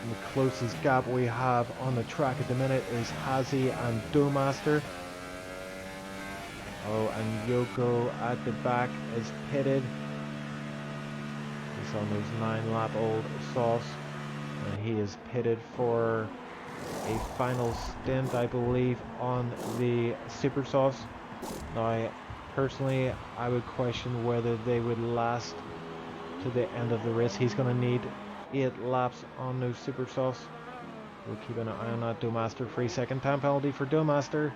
The closest gap we have on the track at the minute is Hazy and Doughmaster. Oh, and Yoko at the back is pitted. He's on those 9-lap-old sauce, and he is pitted for a final stint, I believe, on the super sauce. Now, personally, I would question whether they would last to the end of the race. He's going to need 8 laps on those super softs. We'll keep an eye on that. Domaster, free second time penalty for Domaster.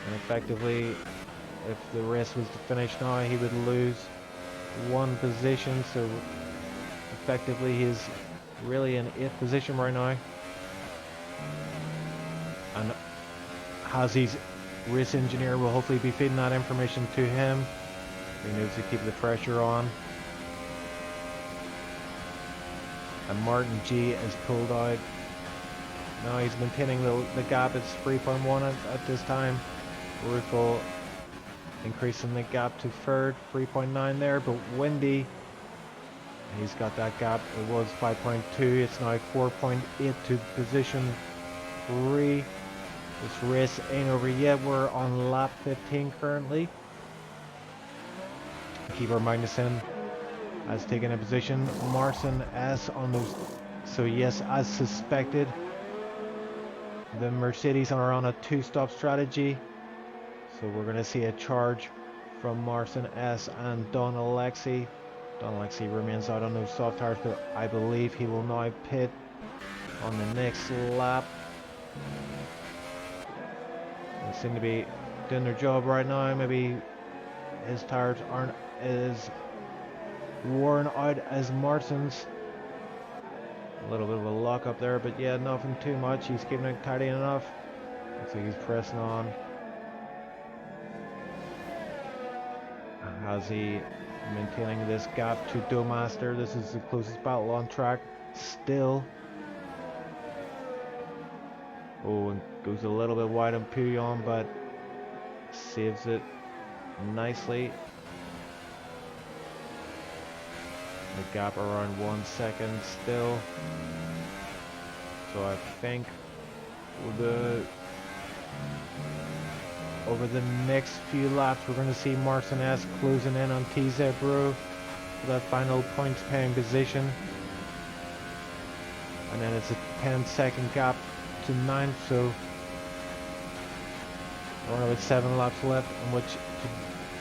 And effectively, if the race was to finish now, he would lose 1 position. So effectively, he's really in 8th position right now. And Hazi's race engineer will hopefully be feeding that information to him. He knows to keep the pressure on. And Martin G is pulled out. Now he's maintaining the gap. It's 3.1 at this time. Ruffle increasing the gap to 3rd, 3.9 there. But Windy, he's got that gap. It was 5.2. It's now 4.8 to position 3. This race ain't over yet. We're on lap 15 currently. Keeper Magnussen has taken a position. Martin S on those. So yes, as suspected, the Mercedes are on a 2-stop strategy. So we're going to see a charge from Martin S and Don Alexi. Don Alexi remains out on those soft tires, but I believe he will now pit on the next lap. They seem to be doing their job right now. Maybe his tires aren't as worn out as Martin's. A little bit of a lock up there, but yeah, nothing too much. He's keeping it tidy enough. Looks like he's pressing on. Has he maintaining this gap to Domaster? This is the closest battle on track still. Oh, and goes a little bit wide on Pouillon, but saves it nicely. The gap around 1 second still. So I think over the next few laps we're going to see Martin S closing in on TZ Bro for that final points paying position. And then it's a 10-second gap to 9th, so around about 7 laps left in which to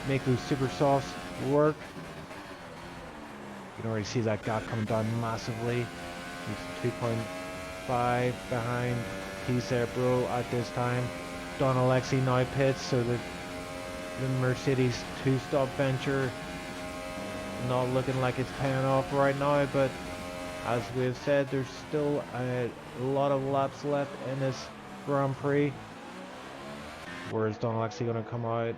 make those super softs work. You can already see that gap coming down massively. He's 2.5 behind TZ Bro at this time. Don Alexi now pits, so the Mercedes 2-stop venture not looking like it's paying off right now, but as we've said, there's still a lot of laps left in this Grand Prix. Where is Don Alexi going to come out?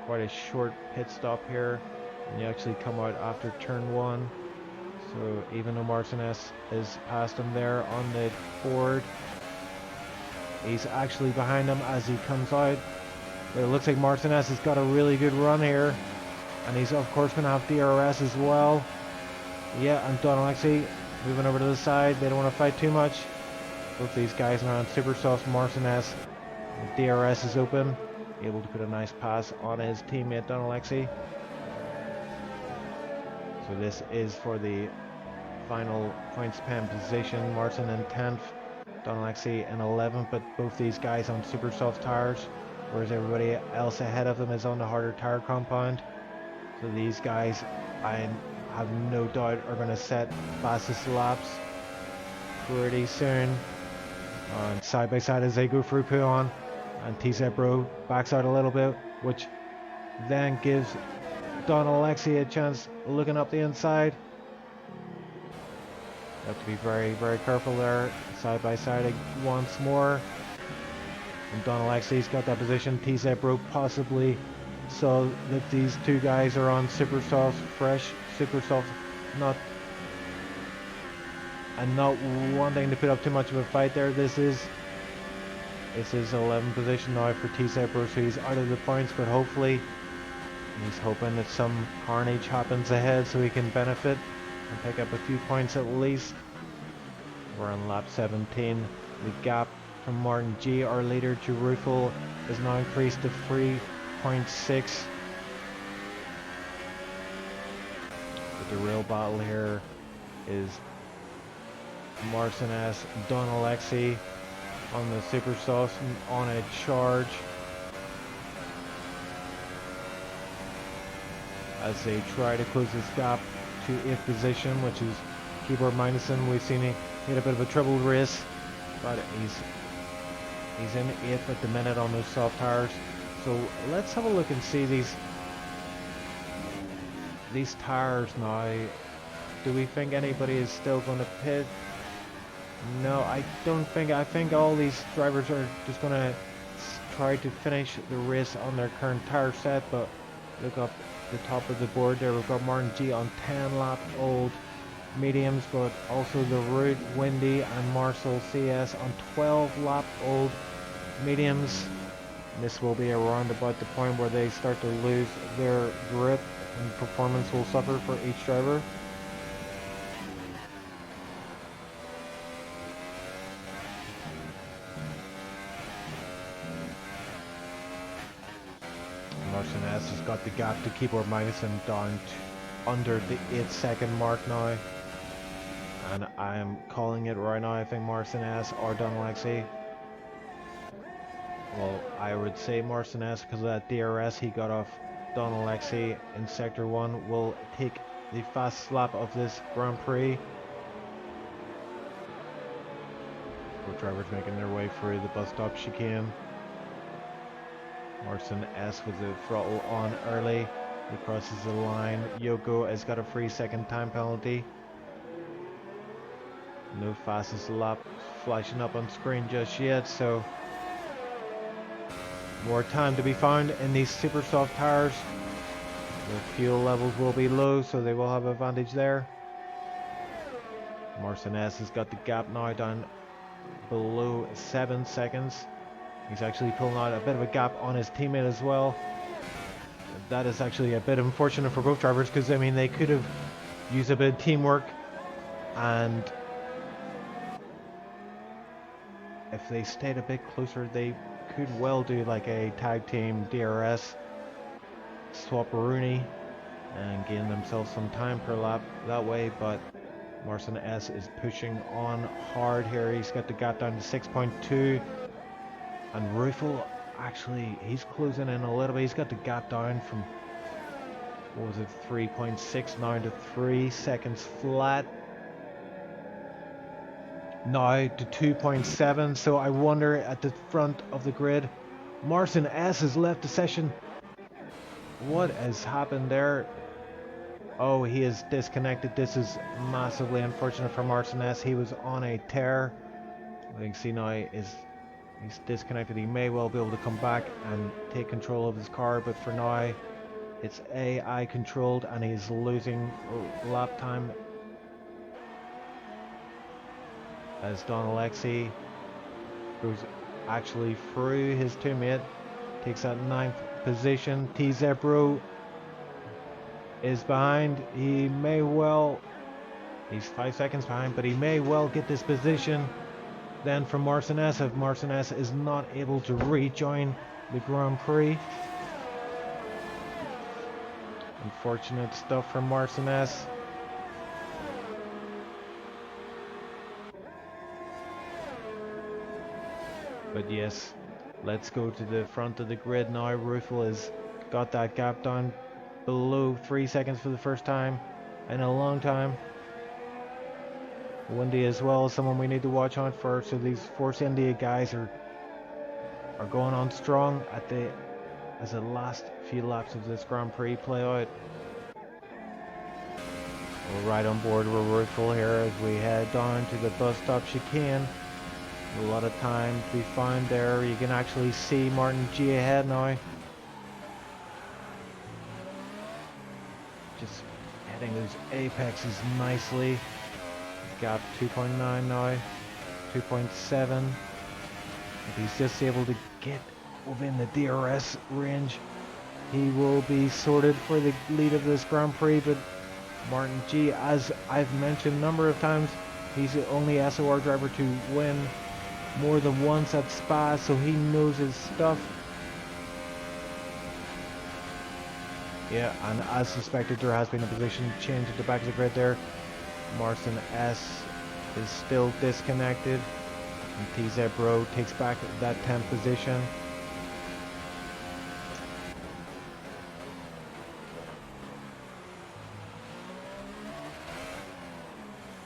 Quite a short pit stop here, and you actually come out after turn 1. So even though Martin S is past him there on the Ford, he's actually behind him as he comes out. But it looks like Martin S has got a really good run here, and he's of course going to have DRS as well. Yeah, and Don Alexi moving over to the side. They don't want to fight too much. Both these guys are on super soft. Martin S, DRS is open, able to put a nice pass on his teammate Don Alexi. So this is for the final points pen position. Martin in 10th, Don Alexi in 11th, but both these guys on super soft tires, whereas everybody else ahead of them is on the harder tire compound. So these guys, I have no doubt, are going to set fastest laps pretty soon. And side by side as they go through Pouillon, and TZ Bro backs out a little bit, which then gives Don Alexi a chance looking up the inside. You have to be very, very careful there. Side by side once more. And Don Alexi's got that position. TZ Bro possibly saw that these two guys are on super soft, fresh super soft, not wanting to put up too much of a fight there. This is 11th position now for TZ Bro, so he's out of the points, but hopefully he's hoping that some carnage happens ahead so he can benefit and pick up a few points at least. We're on lap 17. The gap from Martin G, our leader, to Ruffle is now increased to 3.6. But the real battle here is Martin S, Don Alexi on the super sauce on a charge. as they try to close this gap to 8th position, which is Keyboard Magnussen. We've seen he had a bit of a troubled race, but he's in 8th at the minute on those soft tires. So let's have a look and see these tires now. Do we think anybody is still going to pit? No, I don't think. I think all these drivers are just going to try to finish the race on their current tire set. But look up the top of the board there. We've got Martin G on 10 lap old mediums, but also the Root, Windy and Marcel CS on 12 lap old mediums. This will be around about the point where they start to lose their grip and performance will suffer for each driver. Martin S has got the gap to Keyboard Magnussen down under the 8-second mark now, and I am calling it right now. I think Martin S or Don Alexi, well, I would say Martin S because of that DRS he got off Don Alexi in Sector 1 will take the fast lap of this Grand Prix. Both drivers making their way through the bus stop chicane. Martin S with the throttle on early. He crosses the line. Yoko has got a 3-second time penalty. No fastest lap flashing up on screen just yet, so more time to be found in these super soft tires. The fuel levels will be low, so they will have advantage there. Martin S has got the gap now down below 7 seconds. He's actually pulling out a bit of a gap on his teammate as well. That is actually a bit unfortunate for both drivers, because I mean they could have used a bit of teamwork, and if they stayed a bit closer they could well do like a tag team DRS swap-a-rooney and gain themselves some time per lap that way. But Martin S is pushing on hard here. He's got the gap down to 6.2, and Ruffel actually he's closing in a little bit. He's got the gap down from, what was it, 3.6 now to 3 seconds flat, now to 2.7. so I wonder at the front of the grid, Martin S has left the session. What has happened there? Oh, he is disconnected. This is massively unfortunate for Martin S. He was on a tear. I can see now he's disconnected. He may well be able to come back and take control of his car, but for now it's AI controlled and he's losing lap time as Don Alexi goes actually through his teammate, takes that 9th position. T Zebro is behind. He may well, he's 5 seconds behind, but he may well get this position then from Martin S if Martin S is not able to rejoin the Grand Prix. Unfortunate stuff from Martin S. But yes, let's go to the front of the grid now. Ruffel has got that gap down below 3 seconds for the first time in a long time. Windy as well, someone we need to watch out for. So these Force India guys are going on strong as the last few laps of this Grand Prix play out. We're right on board with Ruffel here as we head down to the bus stop chicane. A lot of time to be found there. You can actually see Martin G ahead now. Just hitting those apexes nicely. Gap 2.9 now, 2.7. If he's just able to get within the DRS range, he will be sorted for the lead of this Grand Prix. But Martin G, as I've mentioned a number of times, he's the only SOR driver to win more than once at Spa, so he knows his stuff. Yeah, and as suspected, there has been a position change at the back of the grid there. Martin S is still disconnected, and TZ Bro takes back that 10th position.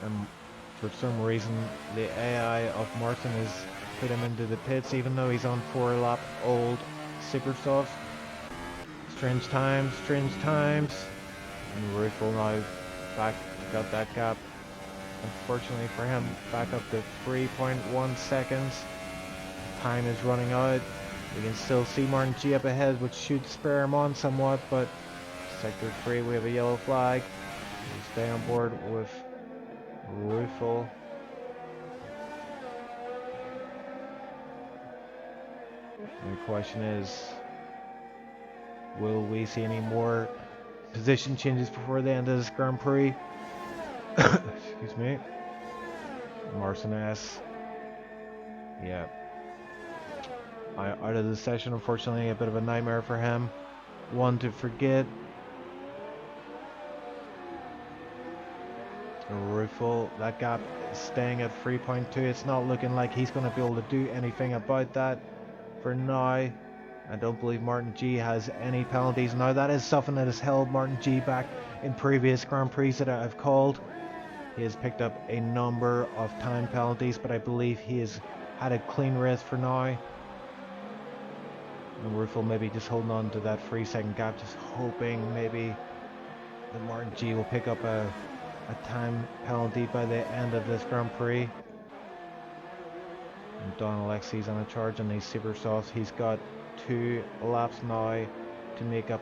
And for some reason, the AI of Martin has put him into the pits, even though he's on 4-lap old super softs. Strange times, strange times. And Ruffle now got that gap. Unfortunately for him, back up to 3.1 seconds. Time is running out. We can still see Martin G up ahead, which should spare him on somewhat, but Sector 3, we have a yellow flag. We'll stay on board with Ruffle. The question is, will we see any more position changes before the end of this Grand Prix? Excuse me. Martinez. Yeah. Out of the session, unfortunately, a bit of a nightmare for him. One to forget. Ruffle, that gap is staying at 3.2. It's not looking like he's going to be able to do anything about that for now. I don't believe Martin G has any penalties. Now that is something that has held Martin G back in previous Grand Prix that I've called. He has picked up a number of time penalties, but I believe he has had a clean race for now. And Ruffle maybe just holding on to that 3-second gap, just hoping maybe that Martin G will pick up a time penalty by the end of this Grand Prix. And Don Alexi's on a charge on these super softs. He's got 2 laps now to make up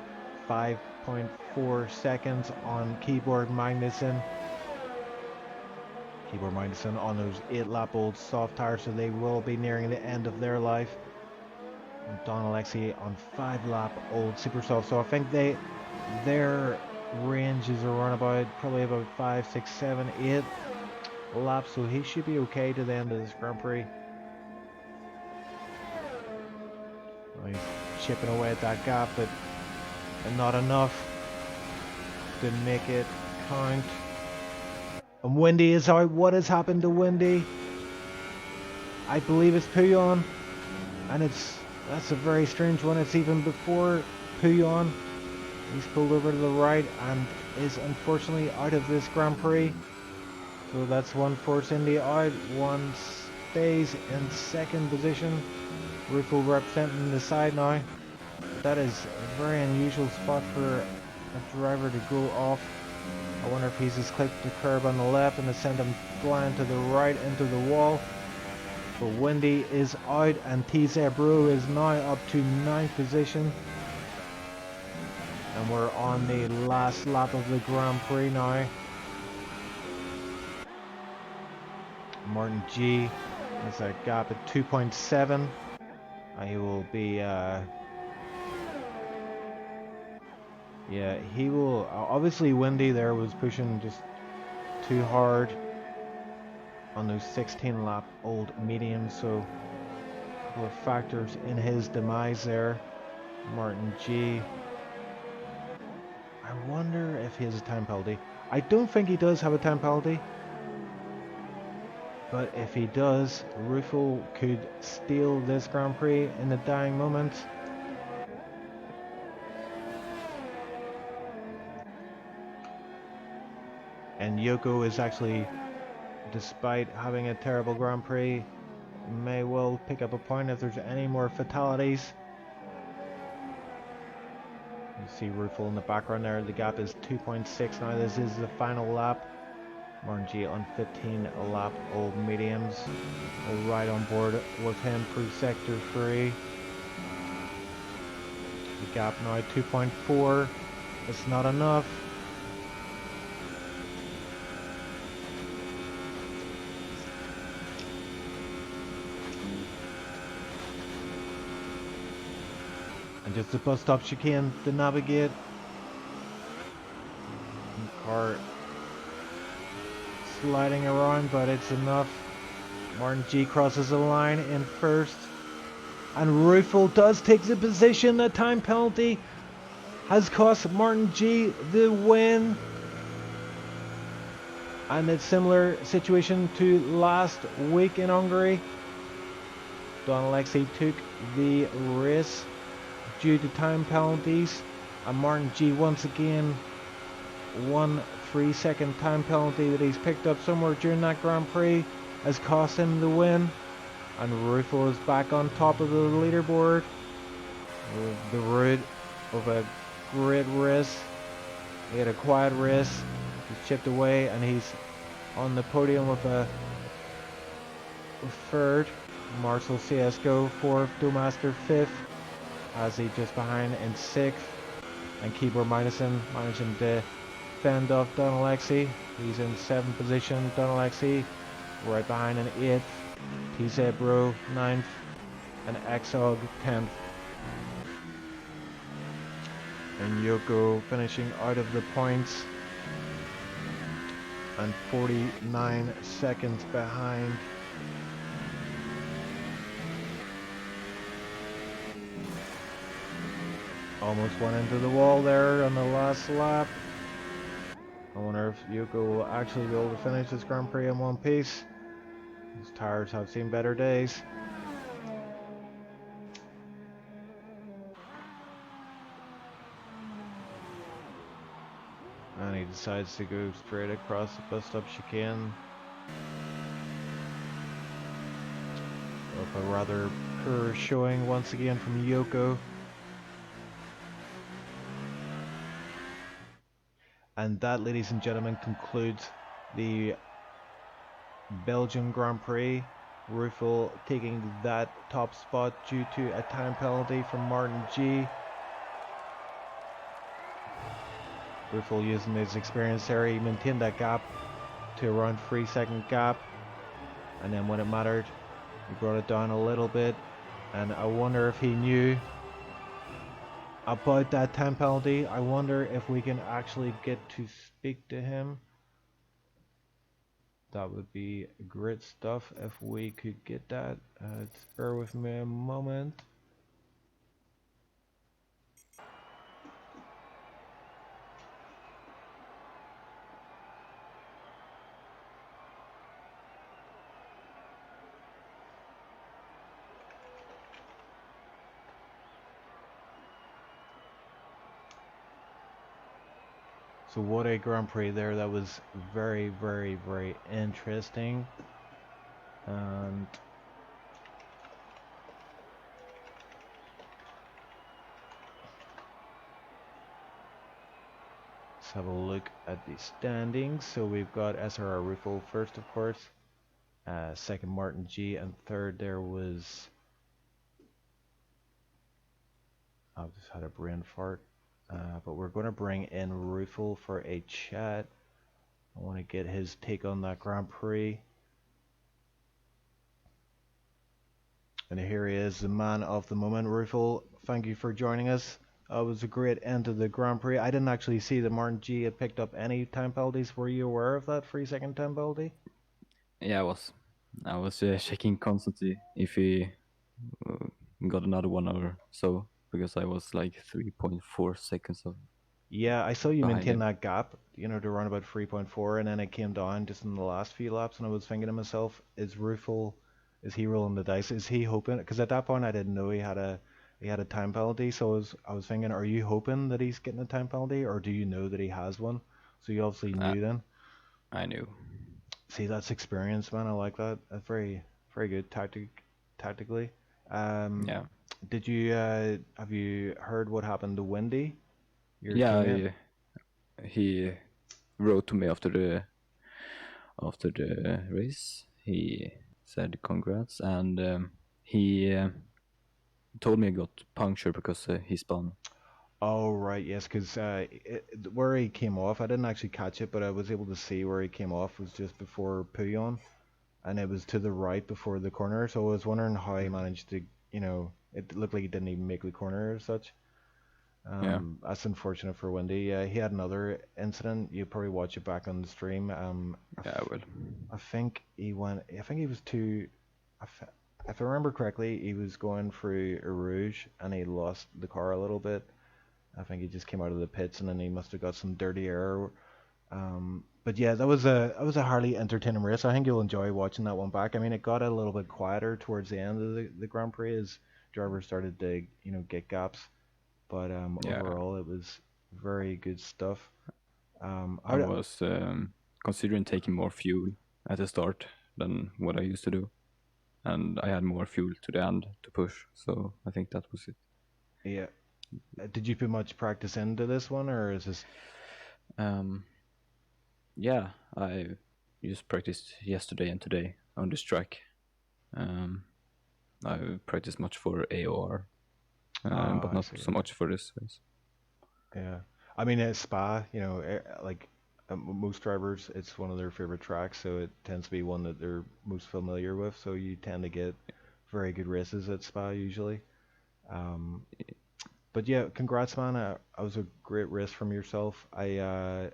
5.4 seconds on Keyboard Magnussen. Keyboard Magnussen on those 8-lap old soft tires, so they will be nearing the end of their life. And Don Alexi on 5-lap old super soft, so I think their ranges are around probably about 5, 6, 7, 8 laps, so he should be okay to the end of this Grand Prix. Well, he's chipping away at that gap, but not enough to make it count. And Wendy is out. What has happened to Wendy? I believe it's Puyon, and that's a very strange one. It's even before Puyon. He's pulled over to the right and is unfortunately out of this Grand Prix. So that's one Force India out. One stays in second position. Ruffle representing the side now. That is a very unusual spot for a driver to go off. I wonder if he's just clipped the curb on the left and has sent him flying to the right into the wall. But Wendy is out and TZ Brew is now up to 9th position. And we're on the last lap of the Grand Prix now. Martin G has a gap at 2.7. He will be yeah, he will obviously Wendy there was pushing just too hard on those 16-lap old mediums, so a couple of factors in his demise there. Martin G, I wonder if he has a time penalty. I don't think he does have a time penalty, but if he does, Ruffle could steal this Grand Prix in the dying moments. And Yoko is actually, despite having a terrible Grand Prix, may well pick up a point if there's any more fatalities. You see Ruffle in the background there. The gap is 2.6 now. This is the final lap. Martin G on 15-lap old mediums. We're right on board with him through sector 3. The gap now 2.4. It's not enough. And just a bus stop chicane to navigate. Car sliding around, but it's enough. Martin G crosses the line in first. And Ruffle does take the position. A time penalty has cost Martin G the win. And it's similar situation to last week in Hungary. Don Alexi took the race due to time penalties, and Martin G once again won 3-second time penalty that he's picked up somewhere during that Grand Prix has cost him the win. And Ruffle is back on top of the leaderboard. The root of a great race. He had a quiet race. He's chipped away and he's on the podium with a third. Marcel CSGO fourth. Domaster fifth. Azzy just behind in sixth. And Keyboard Minuson managing to fend off Don Alexi. He's in seventh position. Don Alexi right behind in eighth. TZ Bro ninth. And Exog 10th. And Yoko finishing out of the points and 49 seconds behind. Almost went into the wall there on the last lap. I wonder if Yoko will actually be able to finish this Grand Prix in one piece. His tires have seen better days. And he decides to go straight across the bus stop chicane. With a rather poor showing once again from Yoko. And that, ladies and gentlemen, concludes the Belgian Grand Prix. Ruffle taking that top spot due to a time penalty from Martin G. Ruffle using his experience there, he maintained that gap to around 3-second gap, and then when it mattered he brought it down a little bit. And I wonder if he knew about that time penalty. I wonder if we can actually get to speak to him. That would be great stuff if we could get that. Bear with me a moment. So what a Grand Prix there. That was very, very, very interesting. And let's have a look at the standings. So we've got SRR Ruffle first, of course. Second Martin G, and third there was... I've just had a brain fart. But we're going to bring in Ruffle for a chat. I want to get his take on that Grand Prix. And here he is, the man of the moment. Ruffle, thank you for joining us. It was a great end to the Grand Prix. I didn't actually see that Martin G had picked up any time penalties. Were you aware of that 3-second time penalty? Yeah, I was checking constantly if he got another one or so, because I was like 3.4 seconds of. Yeah, I saw you behind maintain him. that gap, to run about 3.4, and then it came down just in the last few laps, and I was thinking to myself, is he rolling the dice? Is he hoping? Because at that point I didn't know he had a time penalty, so I was thinking, are you hoping that he's getting a time penalty, or do you know that he has one? So you obviously knew then. I knew. See, that's experience, man. I like that. That's very, very good tactically. Yeah. Did you have you heard what happened to Wendy, your Yeah, teammate? he wrote to me after the race. He said congrats, and he told me I got punctured because he spun. Oh right, yes, because where he came off, I didn't actually catch it, but I was able to see where he came off was just before Puyon, and it was to the right before the corner. So I was wondering how he managed to, it looked like he didn't even make the corner as such. Yeah. That's unfortunate for Wendy. He had another incident. You probably watch it back on the stream. Yeah, I will. I think he went. I think he was too. If I remember correctly, he was going through a rouge and he lost the car a little bit. I think he just came out of the pits and then he must have got some dirty air. But yeah, that was a hardly entertaining race. I think you'll enjoy watching that one back. I mean, it got a little bit quieter towards the end of the Grand Prix as drivers started to get gaps. But Yeah. overall, it was very good stuff. I was considering taking more fuel at the start than what I used to do, and I had more fuel to the end to push. So I think that was it. Yeah. Did you put much practice into this one, or is this? Um, yeah, I just practiced yesterday and today on this track. Um, I practiced much for AOR, Oh, but I not see. so Okay. much for this race. Yeah. I mean, at Spa, like most drivers, it's one of their favorite tracks, so it tends to be one that they're most familiar with. So you tend to get very good races at Spa usually. Um, but yeah, congrats, man. I was a great race from yourself. I,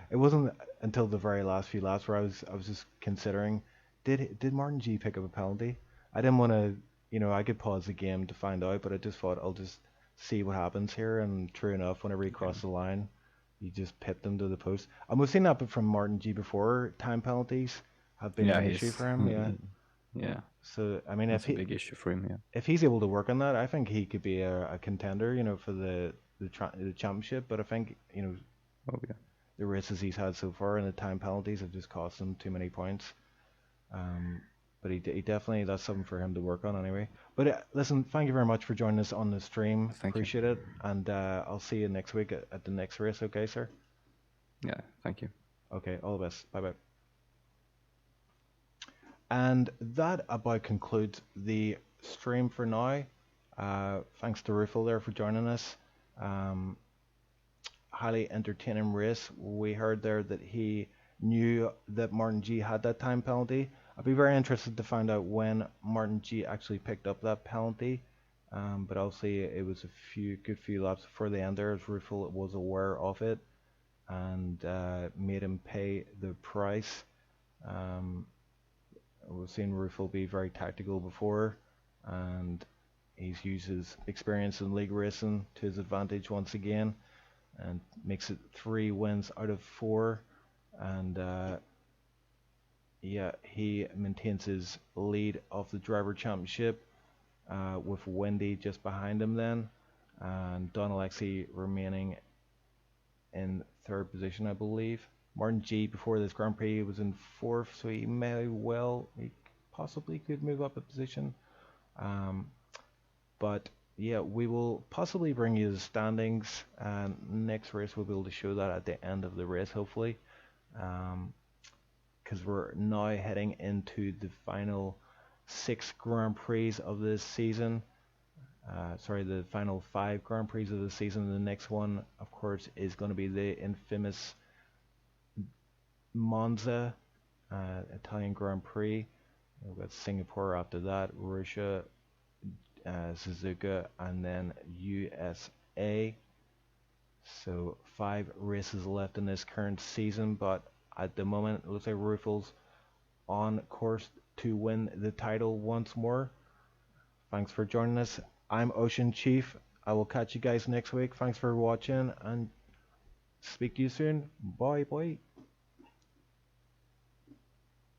it wasn't until the very last few laps where I was just considering, did Martin G pick up a penalty? I didn't want to, I could pause the game to find out, but I just thought I'll just see what happens here. And true enough, whenever he Okay. crossed the line, he just pipped him to the post. And we've seen that from Martin G before. Time penalties have been Yeah, an issue he's for him. Yeah. yeah, So I mean, that's a big issue for him. Yeah. if he's able to work on that, I think he could be a contender, for the championship. But I think Oh yeah. the races he's had so far and the time penalties have just cost him too many points. Um, but he definitely, that's something for him to work on anyway. But listen, thank you very much for joining us on the stream. Thank you. Appreciate it, and I'll see you next week at the next race. Okay, sir. Yeah, thank you. Okay, all the best. Bye bye. And that about concludes the stream for now. Thanks to Rufel there for joining us. Um, Highly entertaining race. We heard there that he knew that Martin G had that time penalty. I'd be very interested to find out when Martin G actually picked up that penalty. But obviously it was a good few laps before the end there, as Rufel was aware of it and made him pay the price. Um, we've seen Rufel be very tactical before, and he's used his experience in league racing to his advantage once again and makes it 3 wins out of 4. And yeah, he maintains his lead of the driver championship with Wendy just behind him then, and Don Alexi remaining in third position, I believe. Martin G before this Grand Prix was in fourth, so he possibly could move up a position. Um, but yeah, we will possibly bring you the standings, and next race we'll be able to show that at the end of the race, hopefully. Because we're now heading into the final 6 Grand Prix of this season. Sorry, the final 5 Grand Prix of the season. The next one, of course, is going to be the infamous Monza Italian Grand Prix. We've got Singapore after that, Russia, Suzuka, and then USA. So 5 races left in this current season, but at the moment it looks like Rufel's on course to win the title once more. Thanks for joining us. I'm Ocean Chief. I will catch you guys next week. Thanks for watching and speak to you soon. Bye bye.